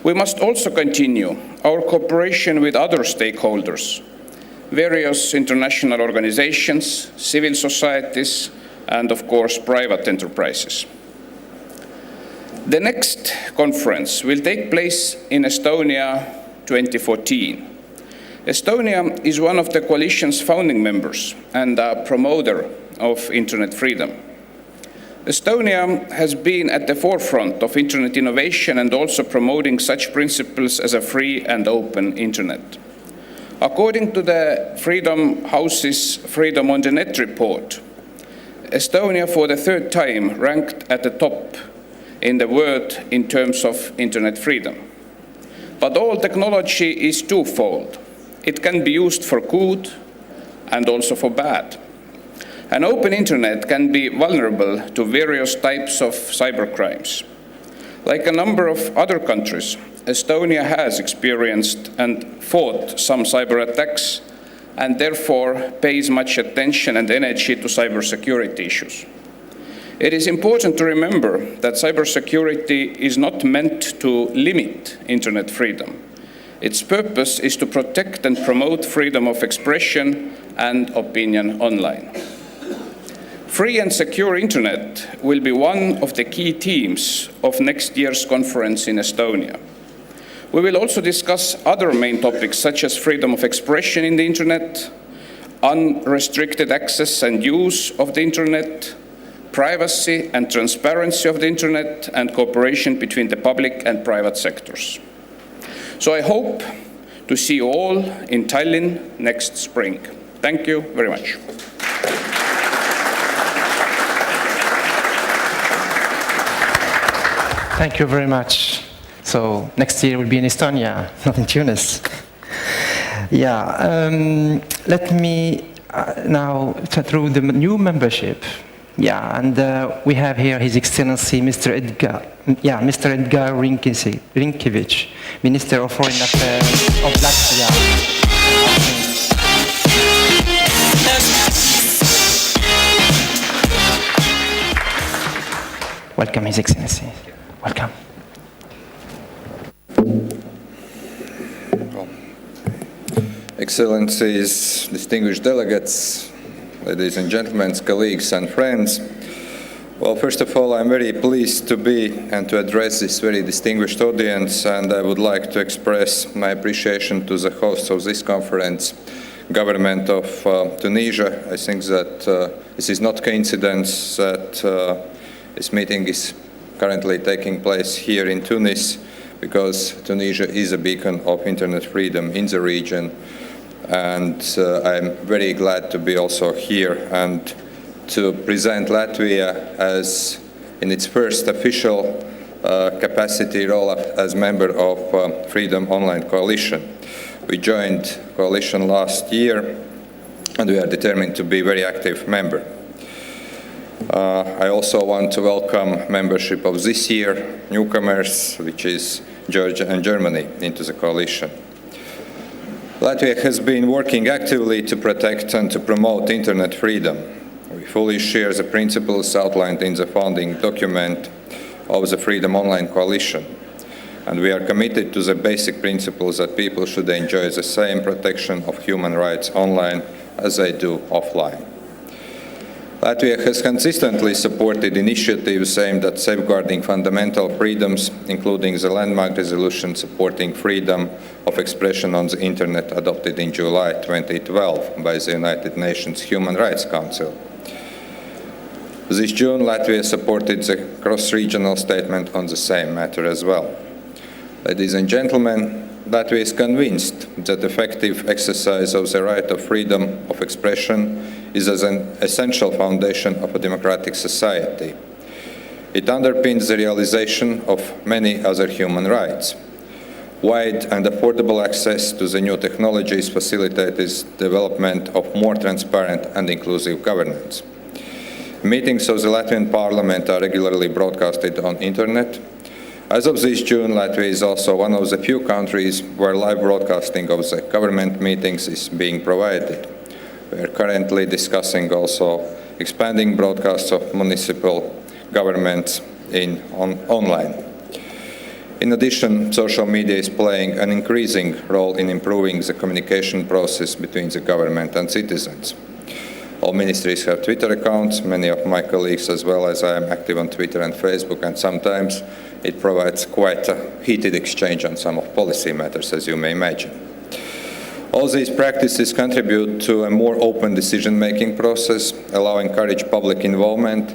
We must also continue our cooperation with other stakeholders, various international organizations, civil societies, and of course, private enterprises. The next conference will take place in Estonia 2014. Estonia is one of the coalition's founding members and a promoter of internet freedom. Estonia has been at the forefront of internet innovation and also promoting such principles as a free and open internet. According to the Freedom House's Freedom on the Net report, Estonia for the third time ranked at the top in the world in terms of internet freedom. But all technology is twofold. It can be used for good and also for bad. An open internet can be vulnerable to various types of cybercrimes. Like a number of other countries, Estonia has experienced and fought some cyber attacks and therefore pays much attention and energy to cybersecurity issues. It is important to remember that cybersecurity is not meant to limit internet freedom. Its purpose is to protect and promote freedom of expression and opinion online. Free and secure internet will be one of the key themes of next year's conference in Estonia. We will also discuss other main topics such as freedom of expression in the internet, unrestricted access and use of the internet, privacy and transparency of the internet, and cooperation between the public and private sectors. So I hope to see you all in Tallinn next spring. Thank you very much. Thank you very much. So next year will be in Estonia, not in Tunis. Yeah, let me now through the new membership. Yeah, and we have here His Excellency Mr. Edgar Rinkevich, Minister of Foreign Affairs of Latvia. Welcome, His Excellency. Welcome. Excellencies, distinguished delegates, ladies and gentlemen, colleagues and friends. Well, first of all, I'm very pleased to be and to address this very distinguished audience, and I would like to express my appreciation to the hosts of this conference, government of Tunisia. I think that this is not coincidence that this meeting is currently taking place here in Tunis, because Tunisia is a beacon of internet freedom in the region. And I'm very glad to be also here and to present Latvia as in its first official capacity role as member of Freedom Online Coalition. We joined coalition last year and we are determined to be a very active member. I also want to welcome membership of this year, newcomers, which is Georgia and Germany, into the coalition. Latvia has been working actively to protect and to promote internet freedom. We fully share the principles outlined in the founding document of the Freedom Online Coalition, and we are committed to the basic principles that people should enjoy the same protection of human rights online as they do offline. Latvia has consistently supported initiatives aimed at safeguarding fundamental freedoms, including the landmark resolution supporting freedom of expression on the internet adopted in July 2012 by the United Nations Human Rights Council. This June, Latvia supported the cross-regional statement on the same matter as well. Ladies and gentlemen, Latvia is convinced that effective exercise of the right of freedom of expression is as an essential foundation of a democratic society. It underpins the realization of many other human rights. Wide and affordable access to the new technologies facilitates development of more transparent and inclusive governance. Meetings of the Latvian Parliament are regularly broadcasted on internet. As of this June, Latvia is also one of the few countries where live broadcasting of the government meetings is being provided. We are currently discussing also expanding broadcasts of municipal governments online. In addition, social media is playing an increasing role in improving the communication process between the government and citizens. All ministries have Twitter accounts. Many of my colleagues, as well as I, am active on Twitter and Facebook, and sometimes it provides quite a heated exchange on some of policy matters, as you may imagine. All these practices contribute to a more open decision-making process, encourage public involvement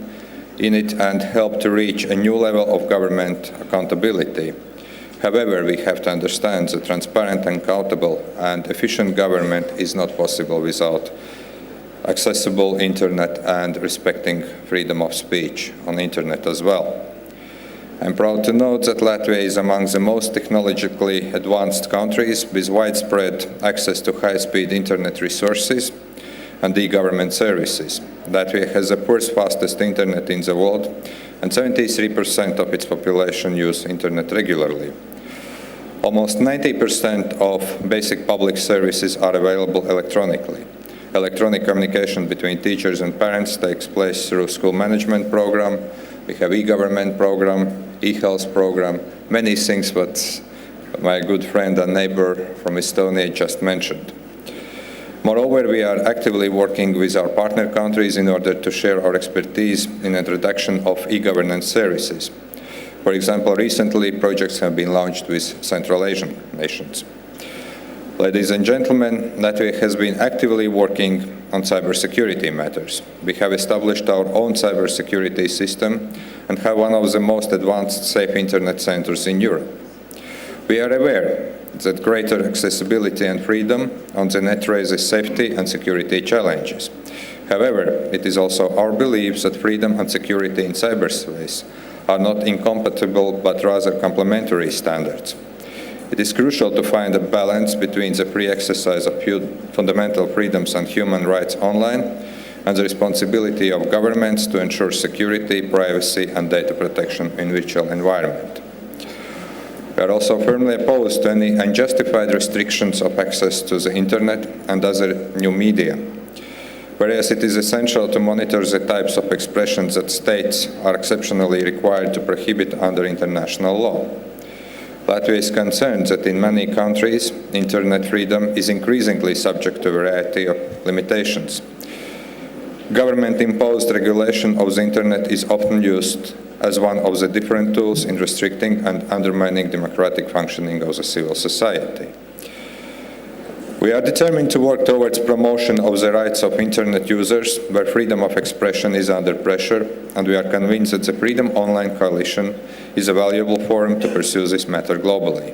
in it, and help to reach a new level of government accountability. However, we have to understand that transparent, accountable, and efficient government is not possible without accessible internet and respecting freedom of speech on internet as well. I'm proud to note that Latvia is among the most technologically advanced countries with widespread access to high-speed internet resources, and e-government services. Latvia has the fourth fastest internet in the world, and 73% of its population use internet regularly. Almost 90% of basic public services are available electronically. Electronic communication between teachers and parents takes place through school management program. We have e-government program, e-health program, many things that my good friend and neighbor from Estonia just mentioned. Moreover, we are actively working with our partner countries in order to share our expertise in introduction of e-governance services. For example, recently projects have been launched with Central Asian nations. Ladies and gentlemen, Latvia has been actively working on cybersecurity matters. We have established our own cybersecurity system and have one of the most advanced safe internet centers in Europe. We are aware that greater accessibility and freedom on the net raises safety and security challenges. However, it is also our belief that freedom and security in cyberspace are not incompatible but rather complementary standards. It is crucial to find a balance between the free exercise of fundamental freedoms and human rights online and the responsibility of governments to ensure security, privacy, and data protection in virtual environment. We are also firmly opposed to any unjustified restrictions of access to the internet and other new media. Whereas it is essential to monitor the types of expressions that states are exceptionally required to prohibit under international law. Latvia is concerned that in many countries, internet freedom is increasingly subject to a variety of limitations. Government-imposed regulation of the internet is often used as one of the different tools in restricting and undermining democratic functioning of the civil society. We are determined to work towards promotion of the rights of internet users where freedom of expression is under pressure, and we are convinced that the Freedom Online Coalition is a valuable forum to pursue this matter globally.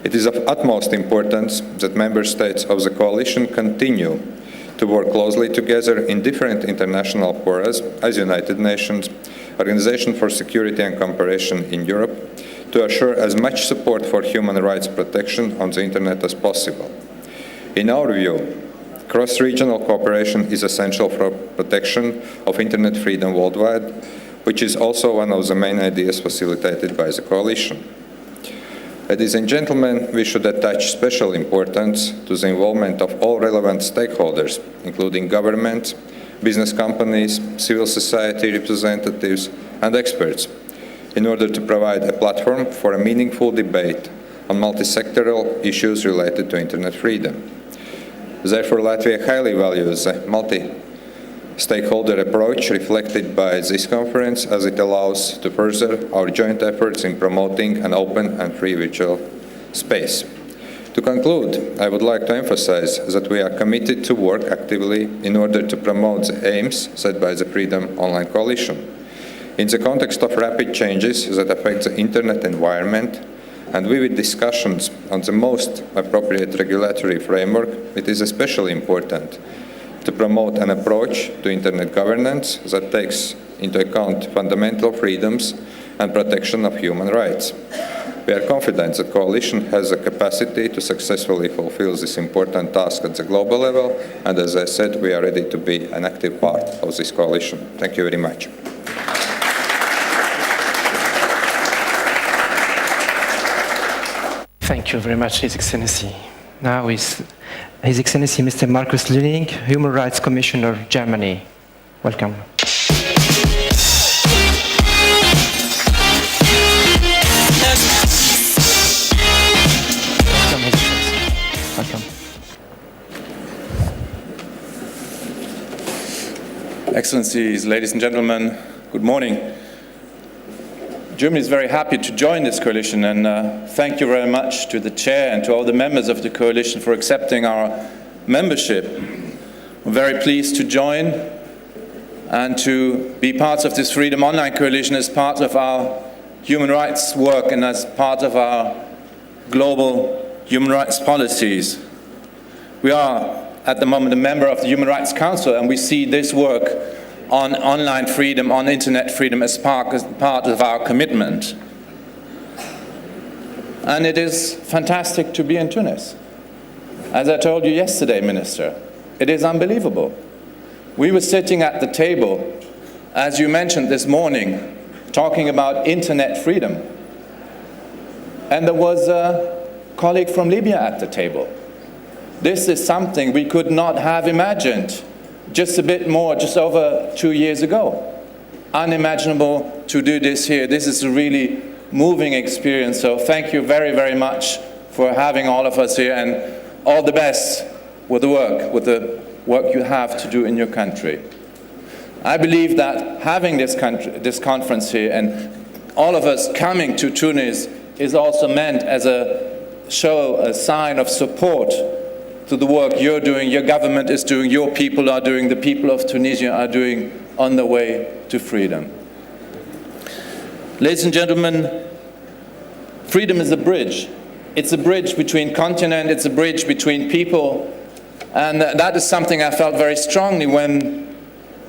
It is of utmost importance that member states of the coalition continue to work closely together in different international forums as United Nations, Organization for Security and Cooperation in Europe, to assure as much support for human rights protection on the internet as possible. In our view, cross-regional cooperation is essential for protection of internet freedom worldwide, which is also one of the main ideas facilitated by the coalition. Ladies and gentlemen, we should attach special importance to the involvement of all relevant stakeholders, including governments, business companies, civil society representatives, and experts, in order to provide a platform for a meaningful debate on multi-sectoral issues related to internet freedom. Therefore, Latvia highly values a multi-stakeholder approach reflected by this conference, as it allows to further our joint efforts in promoting an open and free virtual space. To conclude, I would like to emphasize that we are committed to work actively in order to promote the aims set by the Freedom Online Coalition. In the context of rapid changes that affect the internet environment, and vivid discussions on the most appropriate regulatory framework, it is especially important to promote an approach to internet governance that takes into account fundamental freedoms and protection of human rights. We are confident the coalition has the capacity to successfully fulfill this important task at the global level, and as I said, we are ready to be an active part of this coalition. Thank you very much. Thank you very much, His Excellency. Now is His Excellency Mr. Markus Lüning, Human Rights Commissioner, Germany. Welcome. Welcome. Excellencies, ladies and gentlemen, good morning. Germany is very happy to join this coalition, and thank you very much to the chair and to all the members of the coalition for accepting our membership. We're very pleased to join and to be part of this Freedom Online Coalition as part of our human rights work and as part of our global human rights policies. We are at the moment a member of the Human Rights Council, and we see this work on online freedom, on internet freedom as part of our commitment. And it is fantastic to be in Tunis. As I told you yesterday, Minister, It is unbelievable. We were sitting at the table, as you mentioned this morning, talking about internet freedom. And there was a colleague from Libya at the table. This is something we could not have imagined just a bit more, just over 2 years ago. Unimaginable to do this here. This is a really moving experience. So thank you very, very much for having all of us here, and all the best with the work you have to do in your country. I believe that having this conference here and all of us coming to Tunis is also meant as a sign of support to the work you're doing, your government is doing, your people are doing, the people of Tunisia are doing on the way to freedom. Ladies and gentlemen, freedom is a bridge. It's a bridge between continent, it's a bridge between people, and that is something I felt very strongly when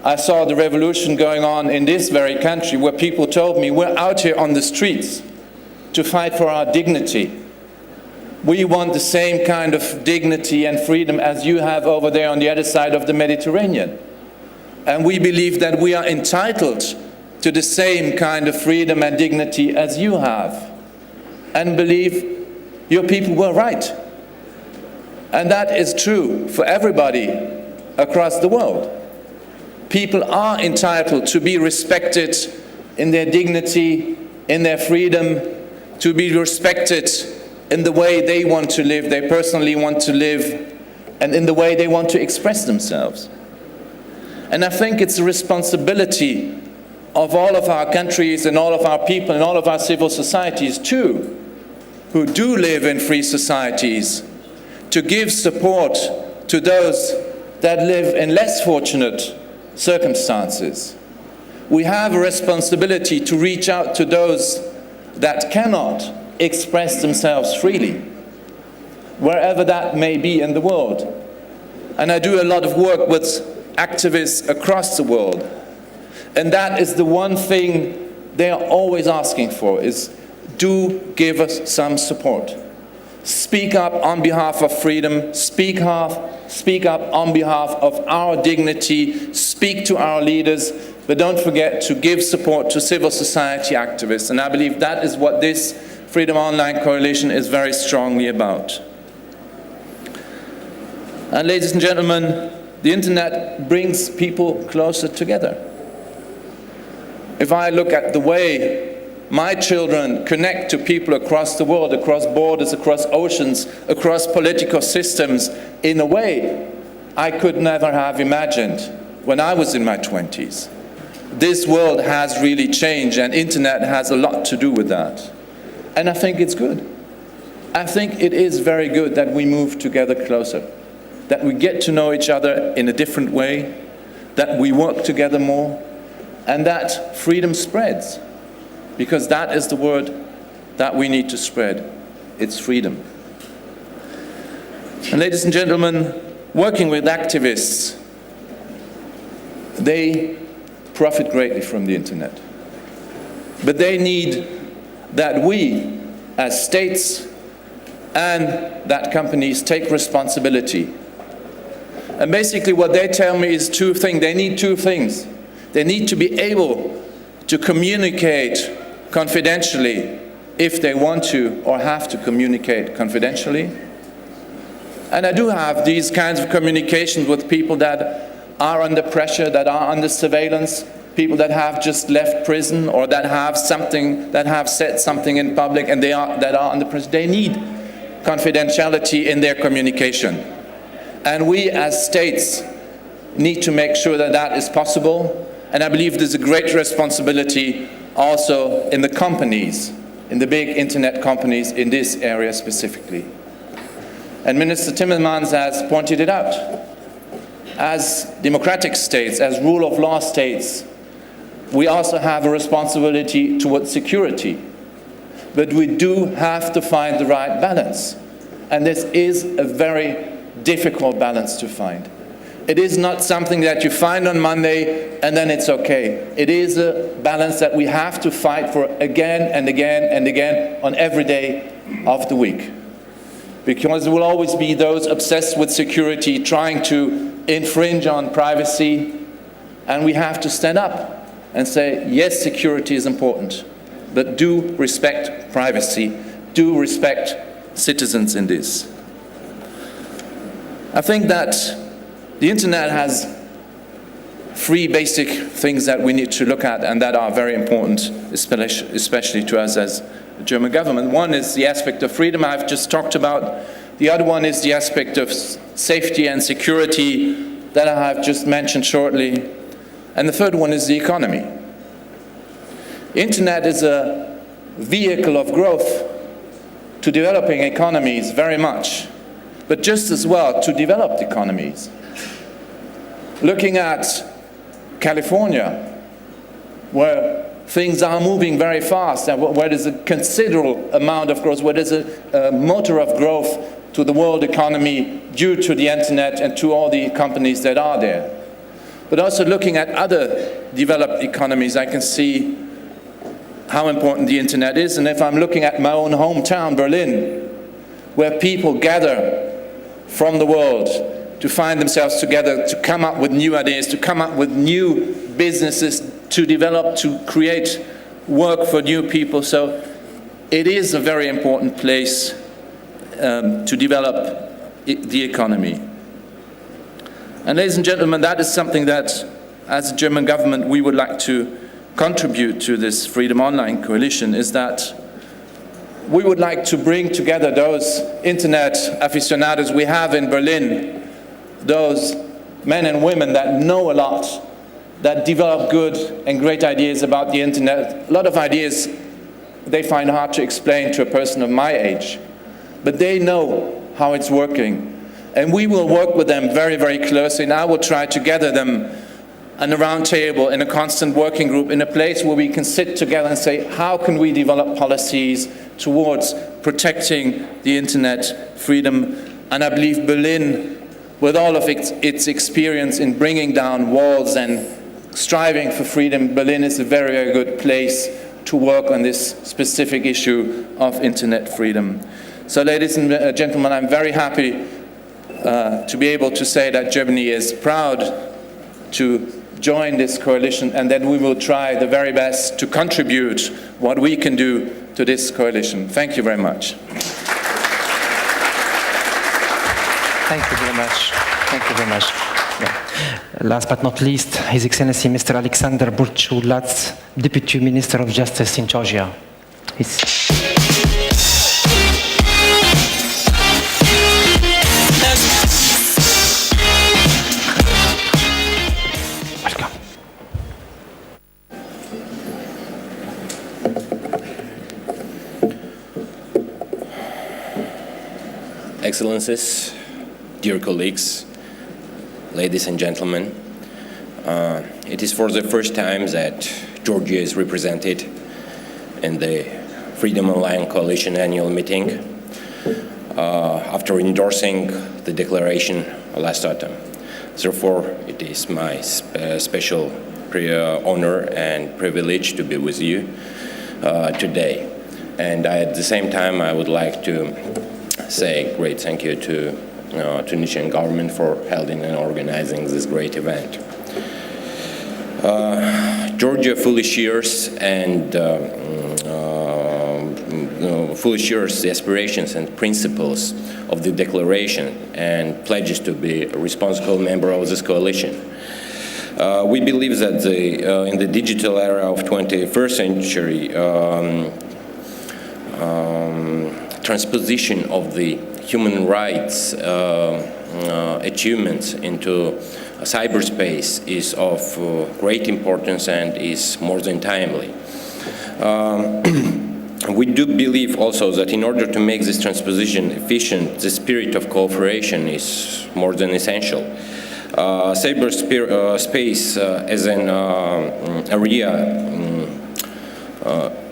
I saw the revolution going on in this very country, where people told me, we're out here on the streets to fight for our dignity. We want the same kind of dignity and freedom as you have over there on the other side of the Mediterranean. And we believe that we are entitled to the same kind of freedom and dignity as you have. And believe your people were right. And that is true for everybody across the world. People are entitled to be respected in their dignity, in their freedom, to be respected in the way they want to live, they personally want to live, and in the way they want to express themselves. And I think it's a responsibility of all of our countries and all of our people and all of our civil societies too, who do live in free societies, to give support to those that live in less fortunate circumstances. We have a responsibility to reach out to those that cannot express themselves freely, wherever that may be in the world. And I do a lot of work with activists across the world. And that is the one thing they are always asking for, is do give us some support. Speak up on behalf of freedom, speak up on behalf of our dignity, speak to our leaders, but don't forget to give support to civil society activists. And I believe that is what this Freedom Online Coalition is very strongly about. And ladies and gentlemen, the internet brings people closer together. If I look at the way my children connect to people across the world, across borders, across oceans, across political systems, in a way I could never have imagined when I was in my 20s. This world has really changed, and internet has a lot to do with that. And I think it's good. I think it is very good that we move together closer, that we get to know each other in a different way, that we work together more, and that freedom spreads. Because that is the word that we need to spread. It's freedom. And ladies and gentlemen, working with activists, they profit greatly from the internet. But they need that we, as states and that companies, take responsibility. And basically what they tell me is two things. They need two things. They need to be able to communicate confidentially if they want to or have to communicate confidentially. And I do have these kinds of communications with people that are under pressure, that are under surveillance, people that have just left prison or that have said something in public and that are under pressure. They need confidentiality in their communication. And we as states need to make sure that that is possible. And I believe there's a great responsibility also in the companies, in the big internet companies in this area specifically. And Minister Timmermans has pointed it out. As democratic states, as rule of law states, we also have a responsibility towards security. But we do have to find the right balance. And this is a very difficult balance to find. It is not something that you find on Monday and then it's okay. It is a balance that we have to fight for again and again and again on every day of the week. Because there will always be those obsessed with security trying to infringe on privacy, and we have to stand up and say, yes, security is important, but do respect privacy, do respect citizens in this. I think that the internet has three basic things that we need to look at and that are very important, especially to us as the German government. One is the aspect of freedom I've just talked about. The other one is the aspect of safety and security that I have just mentioned shortly. And the third one is the economy. Internet is a vehicle of growth to developing economies very much, but just as well to developed economies. Looking at California, where things are moving very fast and where there's a considerable amount of growth, where there's a motor of growth to the world economy due to the internet and to all the companies that are there. But also looking at other developed economies, I can see how important the internet is. And if I'm looking at my own hometown, Berlin, where people gather from the world to find themselves together, to come up with new ideas, to come up with new businesses, to develop, to create work for new people. So it is a very important place to develop the economy. And ladies and gentlemen, that is something that, as a German government, we would like to contribute to this Freedom Online Coalition, is that we would like to bring together those internet aficionados we have in Berlin, those men and women that know a lot, that develop good and great ideas about the internet. A lot of ideas they find hard to explain to a person of my age, but they know how it's working. And we will work with them very, very closely, and I will try to gather them on a round table, in a constant working group, in a place where we can sit together and say, how can we develop policies towards protecting the internet freedom? And I believe Berlin, with all of its experience in bringing down walls and striving for freedom, Berlin is a very, very good place to work on this specific issue of internet freedom. So ladies and gentlemen, I'm very happy to be able to say that Germany is proud to join this coalition, and that we will try the very best to contribute what we can do to this coalition. Thank you very much. Thank you very much. Thank you very much. Yeah. Last but not least, His Excellency Mr. Alexander Burchulac, Deputy Minister of Justice in Georgia. Excellencies, dear colleagues, ladies and gentlemen, it is for the first time that Georgia is represented in the Freedom Online Coalition annual meeting after endorsing the declaration last autumn. Therefore, it is my special honor and privilege to be with you today. And at the same time, I would like to say a great thank you to Tunisian government for holding and organizing this great event. Georgia fully shares the aspirations and principles of the declaration and pledges to be a responsible member of this coalition. We believe that in the digital era of 21st century, transposition of the human rights achievements into cyberspace is of great importance and is more than timely. We do believe also that in order to make this transposition efficient, the spirit of cooperation is more than essential. Cyberspace as an area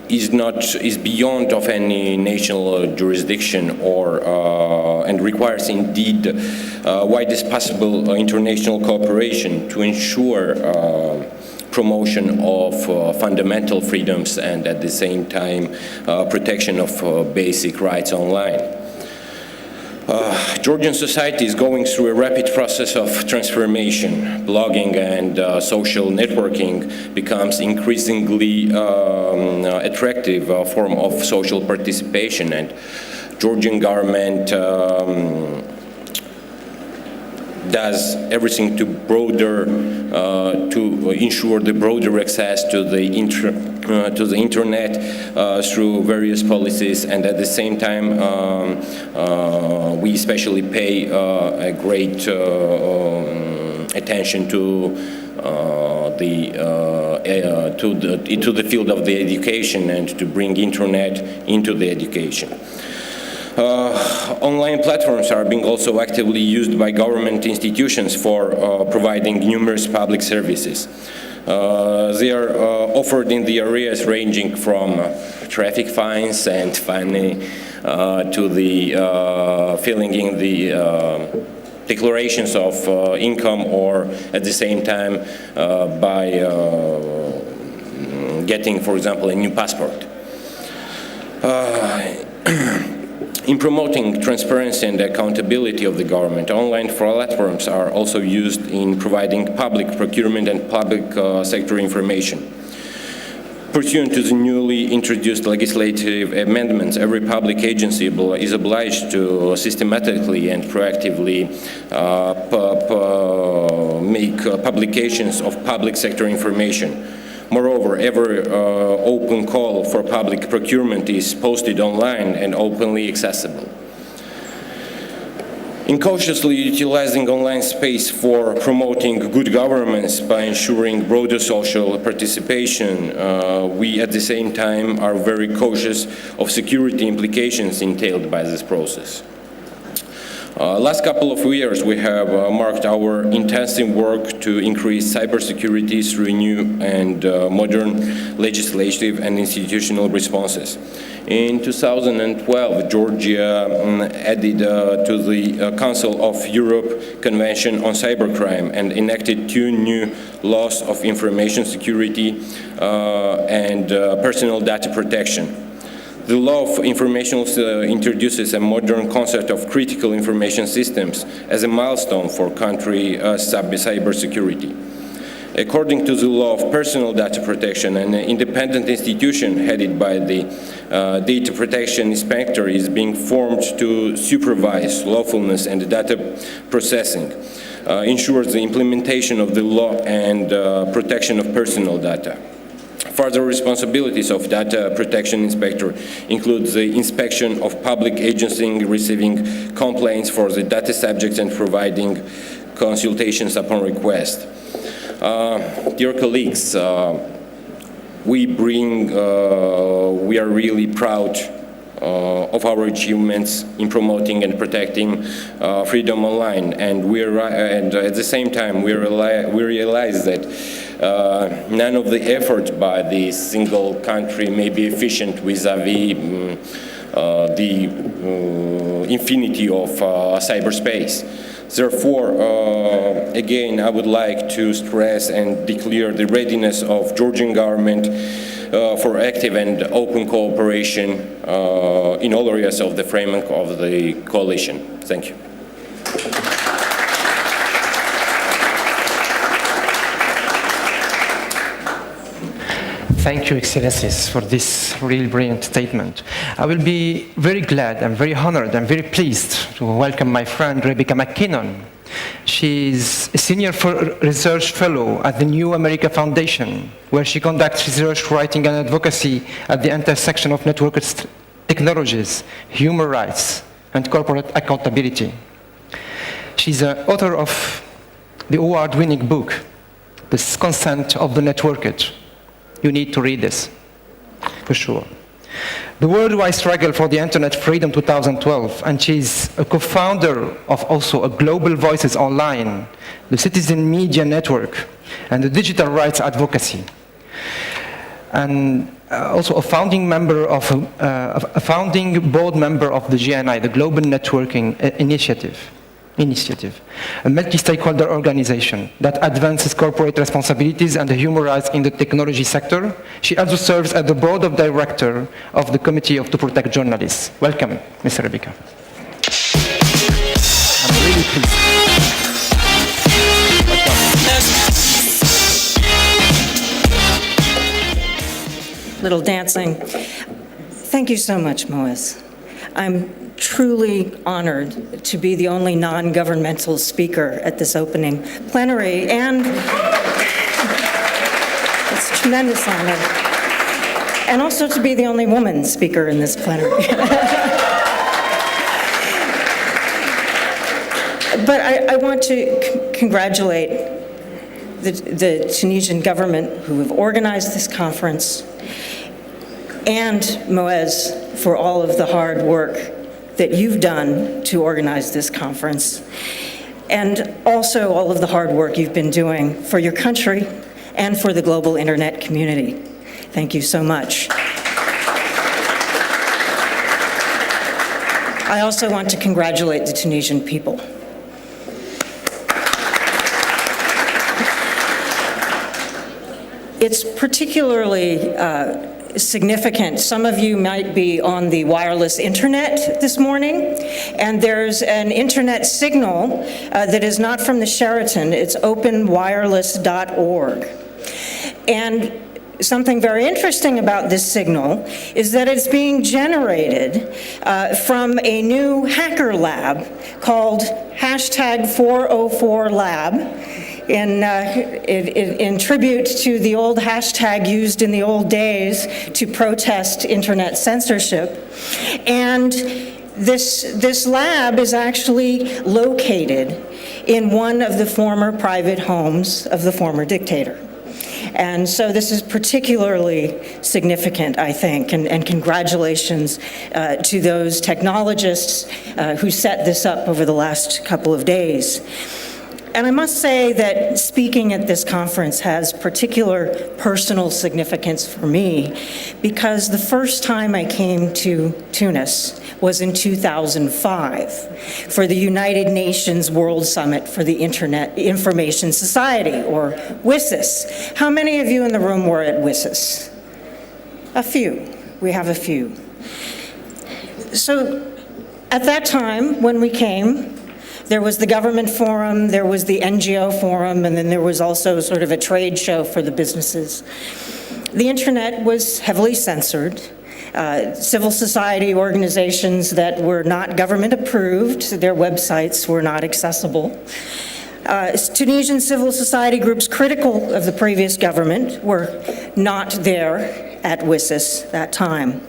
is beyond of any national jurisdiction and requires indeed widest possible international cooperation to ensure promotion of fundamental freedoms and at the same time protection of basic rights online. Georgian society is going through a rapid process of transformation. Blogging and social networking becomes increasingly attractive form of social participation, and Georgian government does everything to ensure the broader access to the internet through various policies, and at the same time we especially pay a great attention to the field of the education and to bring internet into the education. Online platforms are being also actively used by government institutions for providing numerous public services. They are offered in the areas ranging from traffic fines and fining to the filling in the declarations of income, or at the same time by getting, for example, a new passport. In promoting transparency and accountability of the government, online platforms are also used in providing public procurement and public sector information. Pursuant to the newly introduced legislative amendments, every public agency is obliged to systematically and proactively make publications of public sector information. Moreover, every open call for public procurement is posted online and openly accessible. In cautiously utilizing online space for promoting good governance by ensuring broader social participation, we at the same time are very cautious of security implications entailed by this process. Last couple of years, we have marked our intensive work to increase cybersecurity through new and modern legislative and institutional responses. In 2012, Georgia added to the Council of Europe Convention on Cybercrime and enacted 2 new laws of information security and personal data protection. The law of information introduces a modern concept of critical information systems as a milestone for country cybersecurity. According to the law of personal data protection, an independent institution headed by the data protection inspector is being formed to supervise lawfulness and data processing, ensures the implementation of the law and protection of personal data. Further responsibilities of data protection inspector include the inspection of public agencies receiving complaints for the data subjects and providing consultations upon request. Dear colleagues, we are really proud of our achievements in promoting and protecting freedom online, and at the same time we realize that none of the efforts by the single country may be efficient vis-à-vis the infinity of cyberspace. Therefore, again, I would like to stress and declare the readiness of Georgian government for active and open cooperation in all areas of the framework of the coalition. Thank you. Thank you, Excellencies, for this really brilliant statement. I will be very glad and very honored and very pleased to welcome my friend Rebecca McKinnon. She is a senior research fellow at the New America Foundation, where she conducts research, writing, and advocacy at the intersection of networked technologies, human rights, and corporate accountability. She's an author of the award-winning book, The Consent of the Networked. You need to read this, for sure. The Worldwide Struggle for the Internet Freedom 2012, and she's a co-founder of also a Global Voices Online, the Citizen Media Network, and the Digital Rights Advocacy. And also a founding member of a founding board member of the GNI, the Global Networking Initiative, a multi-stakeholder organization that advances corporate responsibilities and human rights in the technology sector. She also serves as the board of director of the Committee to Protect Journalists. Welcome, Ms. Rebecca. Little dancing. Thank you so much, Moez. I'm truly honored to be the only non-governmental speaker at this opening plenary, and it's a tremendous honor. And also to be the only woman speaker in this plenary. But I want to congratulate the Tunisian government who have organized this conference, and Moez for all of the hard work that you've done to organize this conference, and also all of the hard work you've been doing for your country and for the global internet community. Thank you so much. I also want to congratulate the Tunisian people. It's particularly significant. Some of you might be on the wireless internet this morning, and there's an internet signal that is not from the Sheraton. It's openwireless.org. And something very interesting about this signal is that it's being generated from a new hacker lab called #404lab. In tribute to the old hashtag used in the old days to protest internet censorship. And this lab is actually located in one of the former private homes of the former dictator. And so this is particularly significant, I think, and congratulations to those technologists who set this up over the last couple of days. And I must say that speaking at this conference has particular personal significance for me, because the first time I came to Tunis was in 2005 for the United Nations World Summit for the Internet Information Society, or WSIS. How many of you in the room were at WSIS? A few. We have a few. So at that time, when we came, there was the government forum, there was the NGO forum, and then there was also sort of a trade show for the businesses. The internet was heavily censored. Civil society organizations that were not government approved, their websites were not accessible. Tunisian civil society groups critical of the previous government were not there at WSIS that time.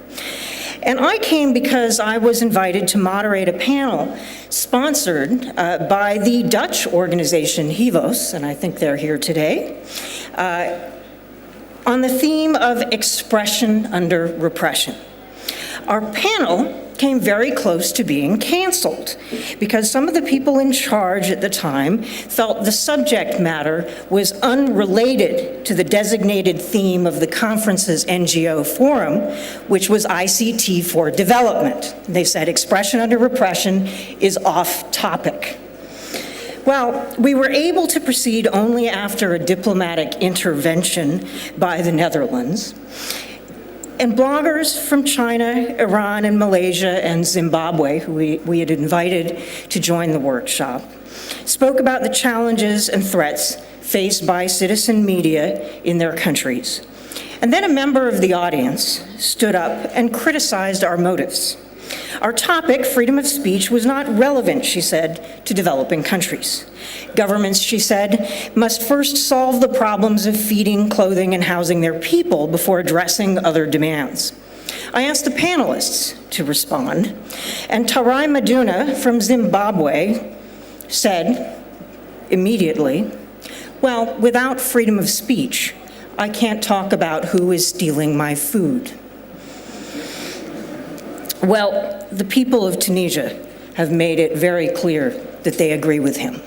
And I came because I was invited to moderate a panel sponsored by the Dutch organization HIVOS, and I think they're here today, on the theme of expression under repression. Our panel came very close to being canceled because some of the people in charge at the time felt the subject matter was unrelated to the designated theme of the conference's NGO forum, which was ICT for development. They said expression under repression is off topic. Well, we were able to proceed only after a diplomatic intervention by the Netherlands. And bloggers from China, Iran, and Malaysia, and Zimbabwe, who we had invited to join the workshop, spoke about the challenges and threats faced by citizen media in their countries. And then a member of the audience stood up and criticized our motives. Our topic, freedom of speech, was not relevant, she said, to developing countries. Governments, she said, must first solve the problems of feeding, clothing, and housing their people before addressing other demands. I asked the panelists to respond, and Tarai Maduna from Zimbabwe said immediately, well, without freedom of speech, I can't talk about who is stealing my food. Well, the people of Tunisia have made it very clear that they agree with him.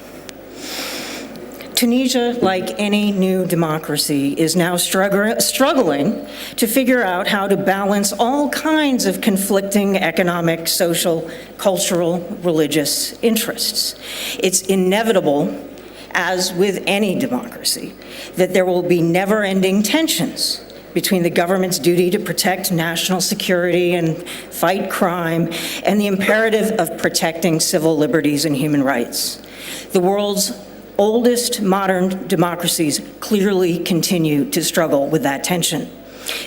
Tunisia, like any new democracy, is now struggling to figure out how to balance all kinds of conflicting economic, social, cultural, religious interests. It's inevitable, as with any democracy, that there will be never-ending tensions between the government's duty to protect national security and fight crime and the imperative of protecting civil liberties and human rights. The world's oldest modern democracies clearly continue to struggle with that tension.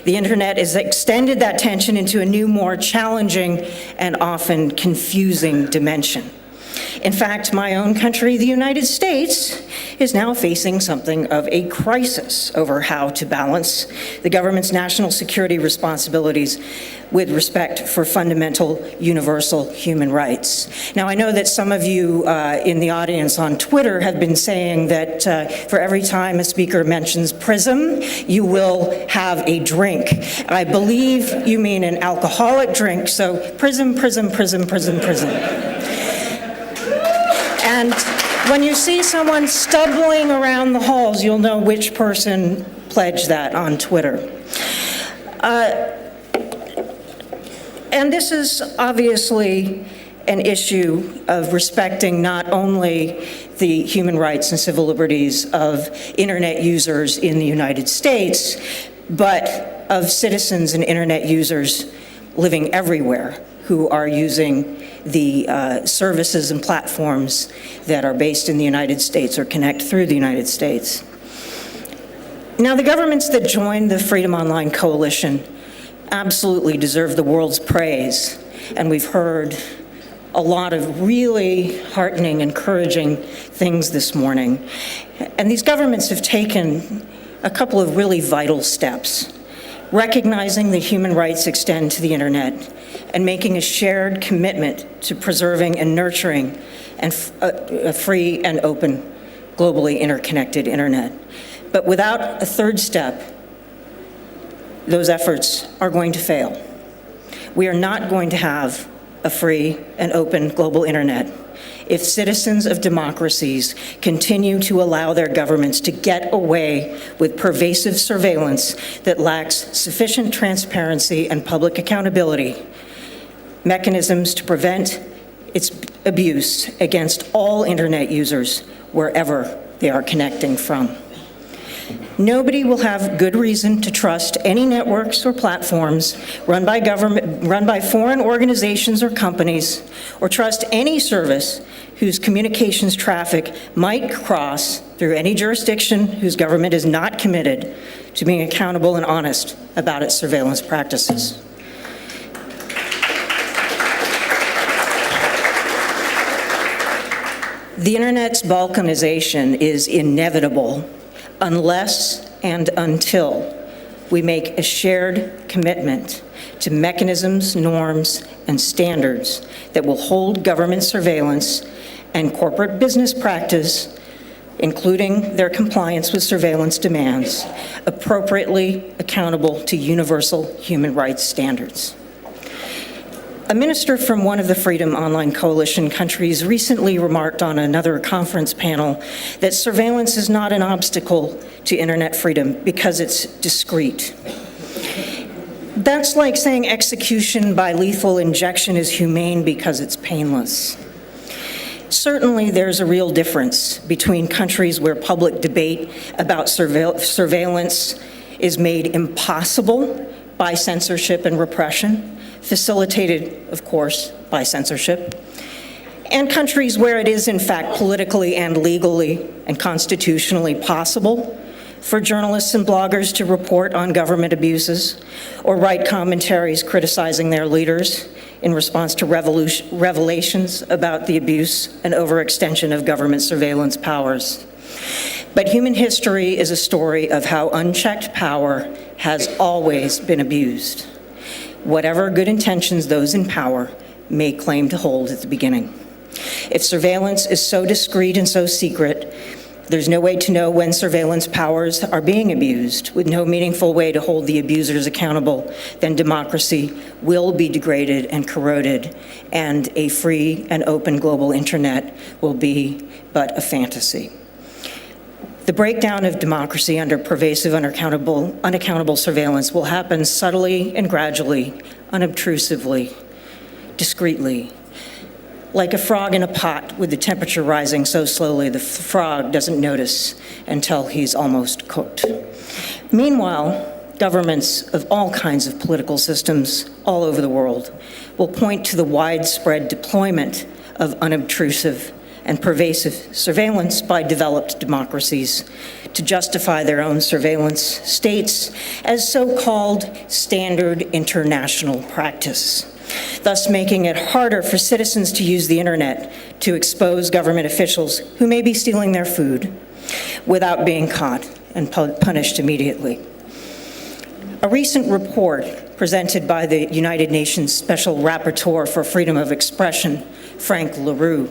The internet has extended that tension into a new, more challenging and often confusing dimension. In fact, my own country, the United States, is now facing something of a crisis over how to balance the government's national security responsibilities with respect for fundamental universal human rights. Now, I know that some of you in the audience on Twitter have been saying that for every time a speaker mentions PRISM, you will have a drink. I believe you mean an alcoholic drink, so PRISM, PRISM, PRISM, PRISM, PRISM. And when you see someone stumbling around the halls, you'll know which person pledged that on Twitter. And this is obviously an issue of respecting not only the human rights and civil liberties of internet users in the United States, but of citizens and internet users living everywhere who are using the services and platforms that are based in the United States or connect through the United States. Now, the governments that joined the Freedom Online Coalition absolutely deserve the world's praise, and we've heard a lot of really heartening, encouraging things this morning. And these governments have taken a couple of really vital steps, recognizing that human rights extend to the internet and making a shared commitment to preserving and nurturing a free and open, globally interconnected internet. But without a third step, those efforts are going to fail. We are not going to have a free and open global internet if citizens of democracies continue to allow their governments to get away with pervasive surveillance that lacks sufficient transparency and public accountability, mechanisms to prevent its abuse against all internet users wherever they are connecting from. Nobody will have good reason to trust any networks or platforms run by foreign organizations or companies, or trust any service whose communications traffic might cross through any jurisdiction whose government is not committed to being accountable and honest about its surveillance practices. The internet's balkanization is inevitable unless and until we make a shared commitment to mechanisms, norms, and standards that will hold government surveillance and corporate business practice, including their compliance with surveillance demands, appropriately accountable to universal human rights standards. A minister from one of the Freedom Online Coalition countries recently remarked on another conference panel that surveillance is not an obstacle to internet freedom because it's discreet. That's like saying execution by lethal injection is humane because it's painless. Certainly, there's a real difference between countries where public debate about surveillance is made impossible by censorship and repression, facilitated, of course, by censorship, and countries where it is, in fact, politically and legally and constitutionally possible for journalists and bloggers to report on government abuses or write commentaries criticizing their leaders in response to revelations about the abuse and overextension of government surveillance powers. But human history is a story of how unchecked power has always been abused, whatever good intentions those in power may claim to hold at the beginning. If surveillance is so discreet and so secret, there's no way to know when surveillance powers are being abused, with no meaningful way to hold the abusers accountable, then democracy will be degraded and corroded, and a free and open global internet will be but a fantasy. The breakdown of democracy under pervasive, unaccountable surveillance will happen subtly and gradually, unobtrusively, discreetly, like a frog in a pot with the temperature rising so slowly the frog doesn't notice until he's almost cooked. Meanwhile, governments of all kinds of political systems all over the world will point to the widespread deployment of unobtrusive and pervasive surveillance by developed democracies to justify their own surveillance states as so-called standard international practice, thus making it harder for citizens to use the internet to expose government officials who may be stealing their food without being caught and punished immediately. A recent report presented by the United Nations Special Rapporteur for Freedom of Expression, Frank LaRue,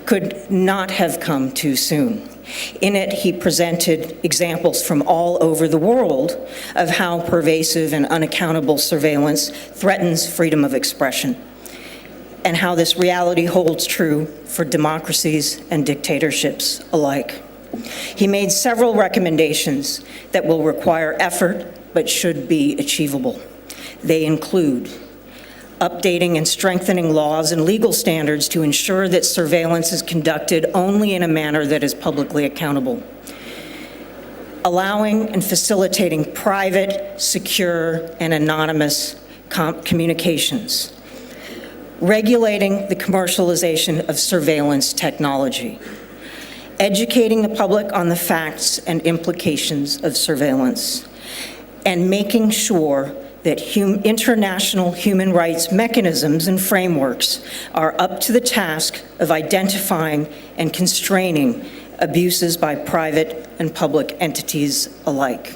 could not have come too soon. In it, he presented examples from all over the world of how pervasive and unaccountable surveillance threatens freedom of expression, and how this reality holds true for democracies and dictatorships alike. He made several recommendations that will require effort but should be achievable. They include updating and strengthening laws and legal standards to ensure that surveillance is conducted only in a manner that is publicly accountable, allowing and facilitating private, secure, and anonymous communications, regulating the commercialization of surveillance technology, educating the public on the facts and implications of surveillance, and making sure that international human rights mechanisms and frameworks are up to the task of identifying and constraining abuses by private and public entities alike.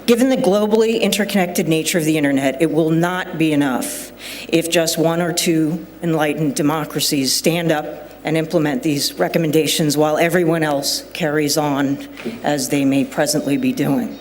Given the globally interconnected nature of the internet, it will not be enough if just one or two enlightened democracies stand up and implement these recommendations while everyone else carries on as they may presently be doing.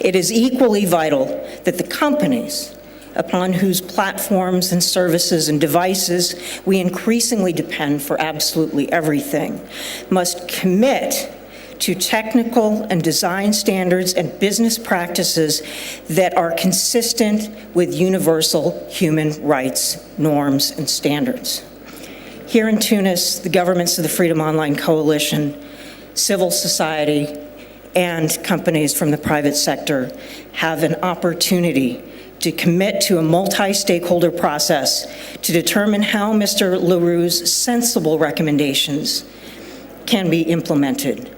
It is equally vital that the companies upon whose platforms and services and devices we increasingly depend for absolutely everything must commit to technical and design standards and business practices that are consistent with universal human rights norms and standards. Here in Tunis, the governments of the Freedom Online Coalition, civil society, and companies from the private sector have an opportunity to commit to a multi-stakeholder process to determine how Mr. LaRue's sensible recommendations can be implemented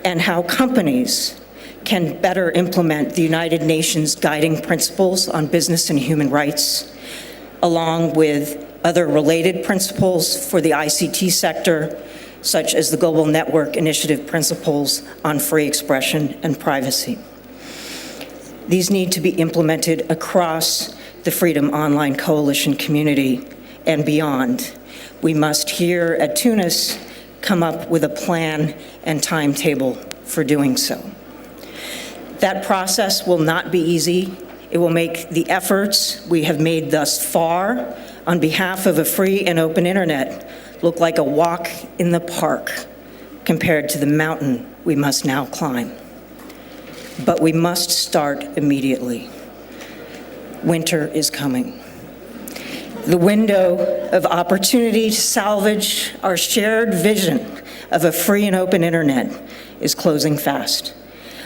and how companies can better implement the United Nations guiding principles on business and human rights, along with other related principles for the ICT sector, such as the Global Network Initiative principles on free expression and privacy. These need to be implemented across the Freedom Online Coalition community and beyond. We must here at Tunis come up with a plan and timetable for doing so. That process will not be easy. It will make the efforts we have made thus far on behalf of a free and open internet look like a walk in the park compared to the mountain we must now climb. But we must start immediately. Winter is coming. The window of opportunity to salvage our shared vision of a free and open internet is closing fast.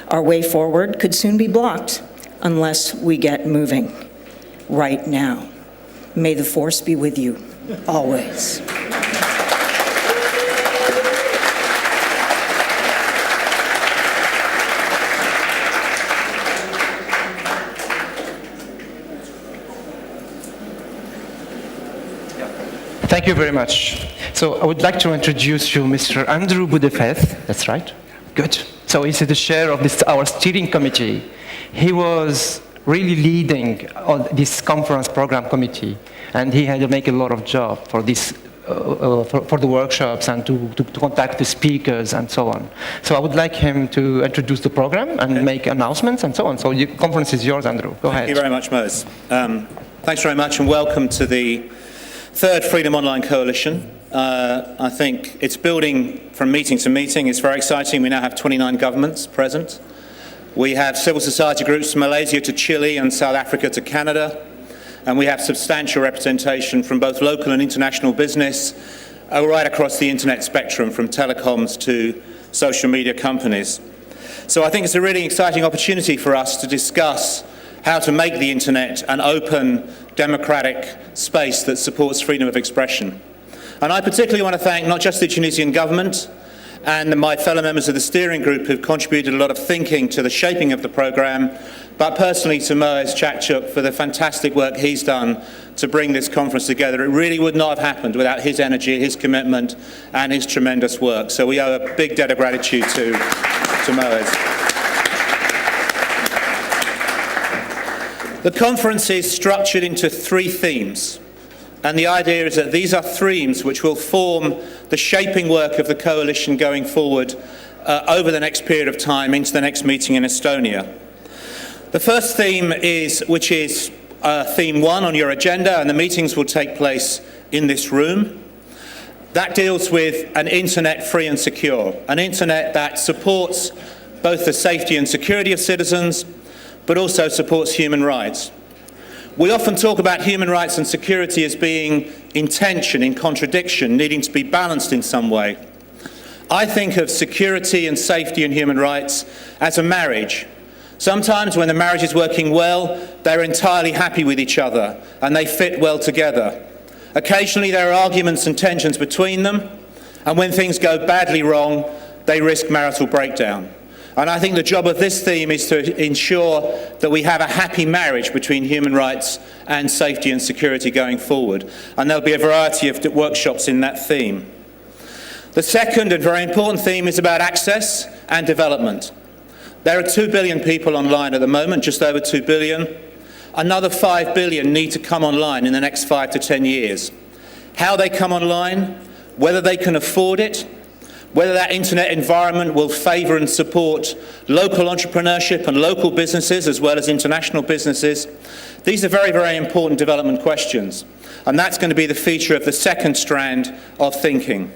Our way forward could soon be blocked unless we get moving right now. May the force be with you, always. Thank you very much. So I would like to introduce you Mr. Andrew Budefeth. That's right. Good. So he's the chair of our steering committee. He was really leading on this conference program committee, and he had to make a lot of job for this, for the workshops and to contact the speakers and so on. So I would like him to introduce the program and make announcements and so on. So the conference is yours, Andrew. Go ahead. Thank you very much, Mose. Thanks very much, and welcome to the third Freedom Online Coalition. I think it's building from meeting to meeting. It's very exciting. We now have 29 governments present. We have civil society groups from Malaysia to Chile and South Africa to Canada. And we have substantial representation from both local and international business, right across the internet spectrum, from telecoms to social media companies. So I think it's a really exciting opportunity for us to discuss how to make the internet an open, democratic space that supports freedom of expression. And I particularly want to thank not just the Tunisian government and my fellow members of the steering group who've contributed a lot of thinking to the shaping of the programme, but personally to Moez Chakchuk for the fantastic work he's done to bring this conference together. It really would not have happened without his energy, his commitment, and his tremendous work. So we owe a big debt of gratitude to Moez. The conference is structured into 3 themes. And the idea is that these are themes which will form the shaping work of the coalition going forward over the next period of time into the next meeting in Estonia. The first theme which is theme 1 on your agenda, and the meetings will take place in this room. That deals with an internet free and secure, an internet that supports both the safety and security of citizens, but also supports human rights. We often talk about human rights and security as being in tension, in contradiction, needing to be balanced in some way. I think of security and safety and human rights as a marriage. Sometimes when the marriage is working well, they're entirely happy with each other and they fit well together. Occasionally there are arguments and tensions between them, and when things go badly wrong, they risk marital breakdown. And I think the job of this theme is to ensure that we have a happy marriage between human rights and safety and security going forward. And there'll be a variety of workshops in that theme. The second and very important theme is about access and development. There are 2 billion people online at the moment, just over 2 billion. Another 5 billion need to come online in the next 5 to 10 years. How they come online, whether they can afford it, whether that internet environment will favour and support local entrepreneurship and local businesses as well as international businesses. These are very, very important development questions. And that's going to be the feature of the second strand of thinking.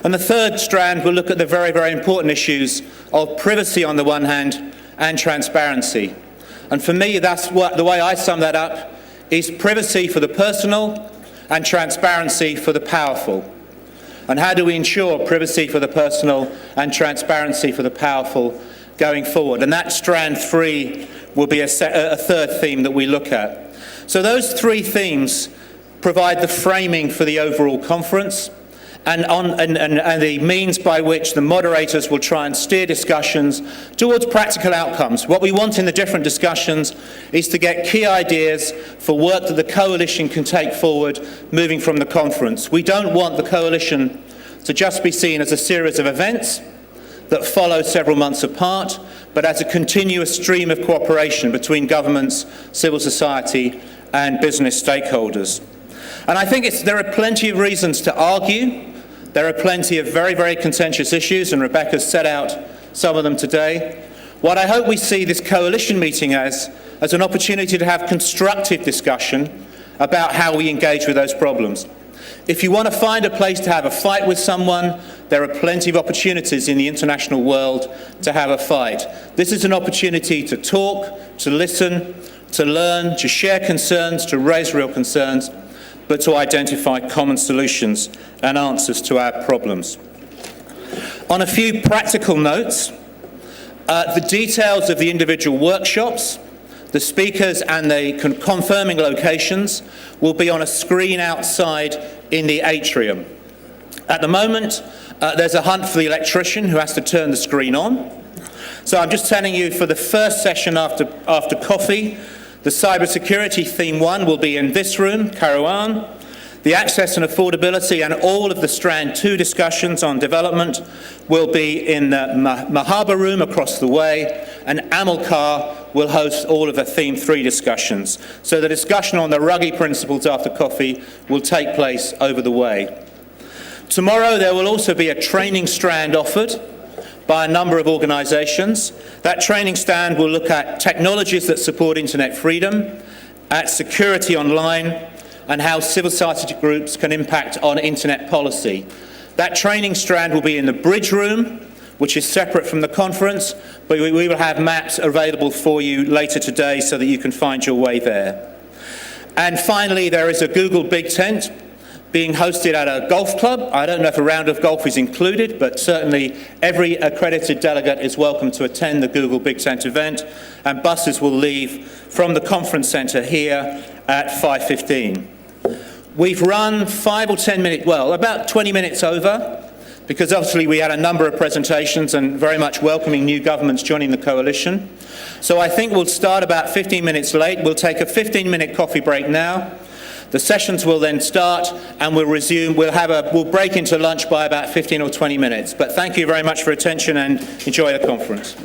And the third strand will look at the very, very important issues of privacy on the one hand and transparency. And for me, that's the way I sum that up is privacy for the personal and transparency for the powerful. And how do we ensure privacy for the personal and transparency for the powerful going forward? And that strand 3 will be a third theme that we look at. So those 3 themes provide the framing for the overall conference and the means by which the moderators will try and steer discussions towards practical outcomes. What we want in the different discussions is to get key ideas for work that the coalition can take forward moving from the conference. We don't want the coalition to just be seen as a series of events that follow several months apart, but as a continuous stream of cooperation between governments, civil society and business stakeholders. And I think there are plenty of reasons to argue. There are plenty of very, very contentious issues, and Rebecca's set out some of them today. What I hope we see this coalition meeting as an opportunity to have constructive discussion about how we engage with those problems. If you want to find a place to have a fight with someone, there are plenty of opportunities in the international world to have a fight. This is an opportunity to talk, to listen, to learn, to share concerns, to raise real concerns, but to identify common solutions and answers to our problems. On a few practical notes, the details of the individual workshops, the speakers and the confirming locations will be on a screen outside in the atrium. At the moment, there's a hunt for the electrician who has to turn the screen on. So I'm just telling you, for the first session after coffee, the cybersecurity theme 1 will be in this room, Karawan. The access and affordability and all of the strand 2 discussions on development will be in the Mahaba room across the way, and Amilcar will host all of the theme 3 discussions. So the discussion on the Ruggie principles after coffee will take place over the way. Tomorrow there will also be a training strand offered by a number of organisations. That training stand will look at technologies that support internet freedom, at security online, and how civil society groups can impact on internet policy. That training strand will be in the bridge room, which is separate from the conference, but we will have maps available for you later today so that you can find your way there. And finally, there is a Google Big Tent being hosted at a golf club. I don't know if a round of golf is included, but certainly every accredited delegate is welcome to attend the Google Big Tent event, and buses will leave from the conference centre here at 5:15. We've run 5 or 10 minutes, well, about 20 minutes over, because obviously we had a number of presentations and very much welcoming new governments joining the coalition. So I think we'll start about 15 minutes late. We'll take a 15-minute coffee break now. The sessions will then start and we'll resume. We'll break into lunch by about 15 or 20 minutes. But thank you very much for your attention and enjoy the conference.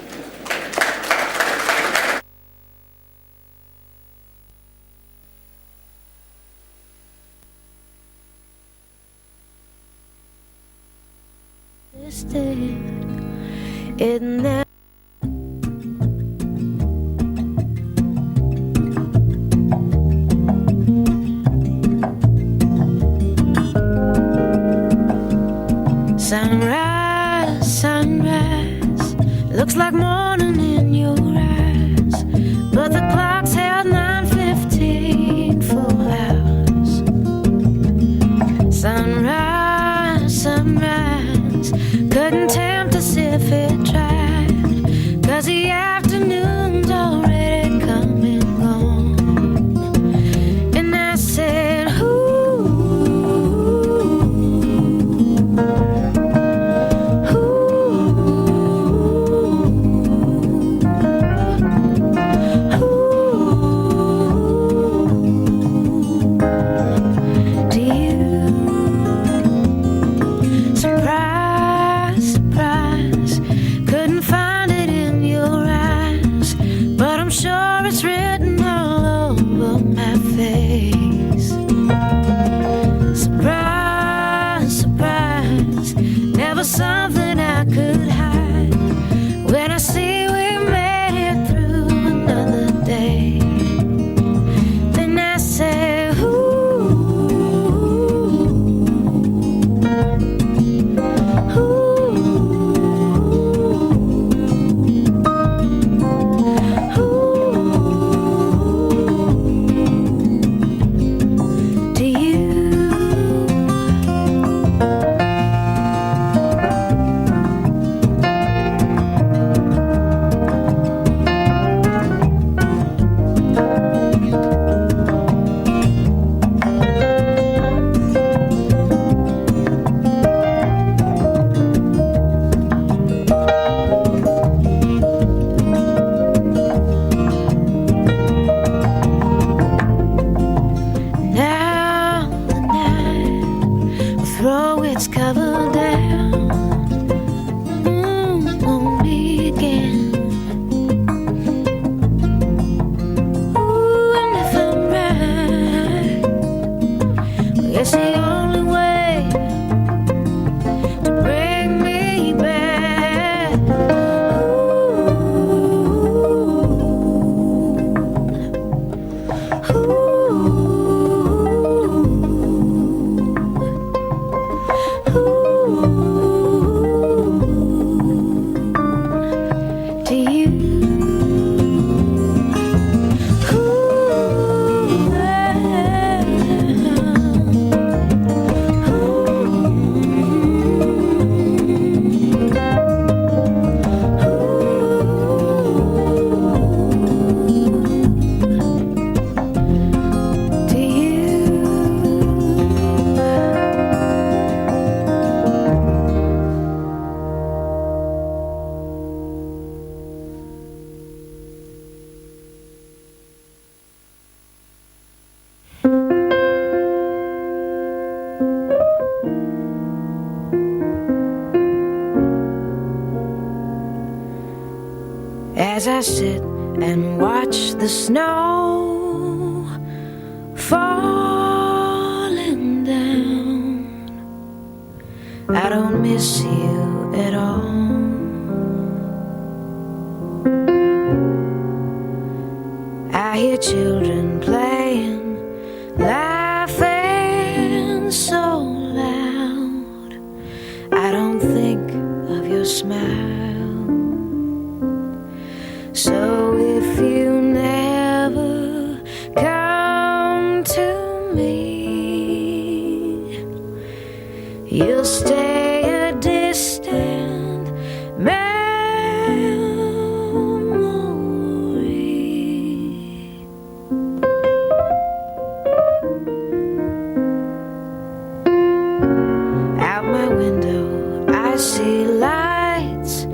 Sunrise, sunrise, looks like morning in your eyes, but the clock's held 9:15 full hours. Sunrise, sunrise, couldn't tempt us if it tried, 'cause the afternoon's already come and gone. And I said, something I could hide when I see we made it through another day. Then I say, as I sit and watch the snow falling down, I don't miss you at all. I hear children playing, laughing so loud, I don't think of your smile. So if you never come to me, see lights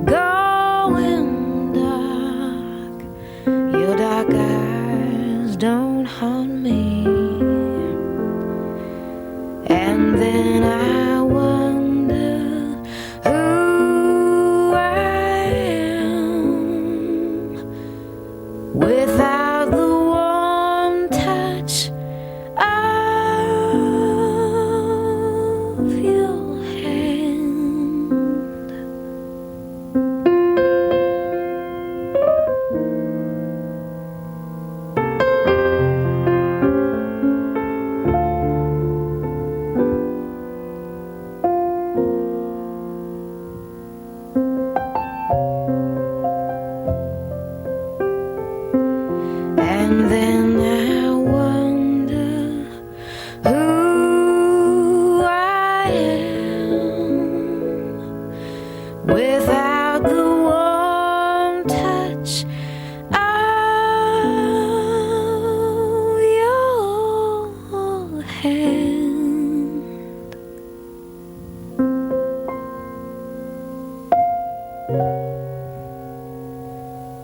going dark. Your dark eyes don't haunt me. And then I wonder who I am without the warm touch of your hand. And then I wonder who I am without the warm touch of your hand.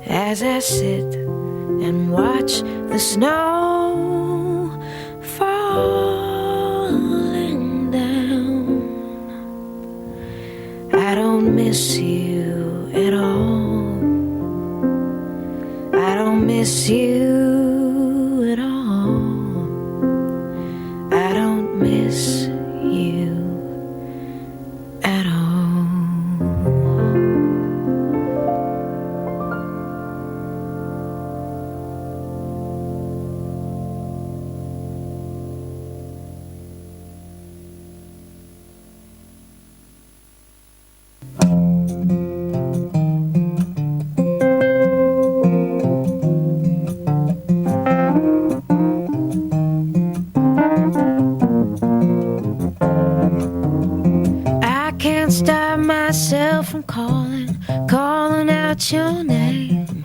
As I sit and watch the snow falling down, I don't miss you at all. I don't miss you at all. I don't miss you at all. I can't stop myself from calling out your name.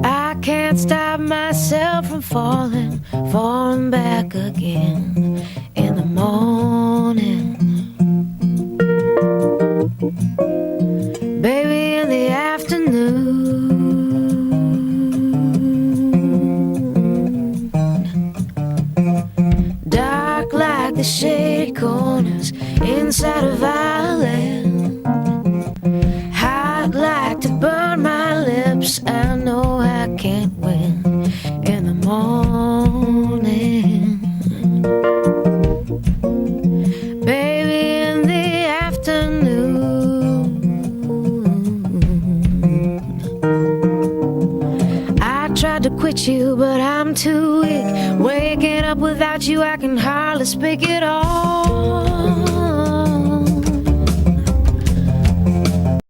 I can't stop myself from falling back again in the morning. Baby, in the afternoon, dark like the shady corners inside of Ireland, hot like to burn my lips. I know I can't win in the morning. Baby, in the afternoon, I tried to quit you, but I'm too weak. Waking up without you, I can hardly speak at all.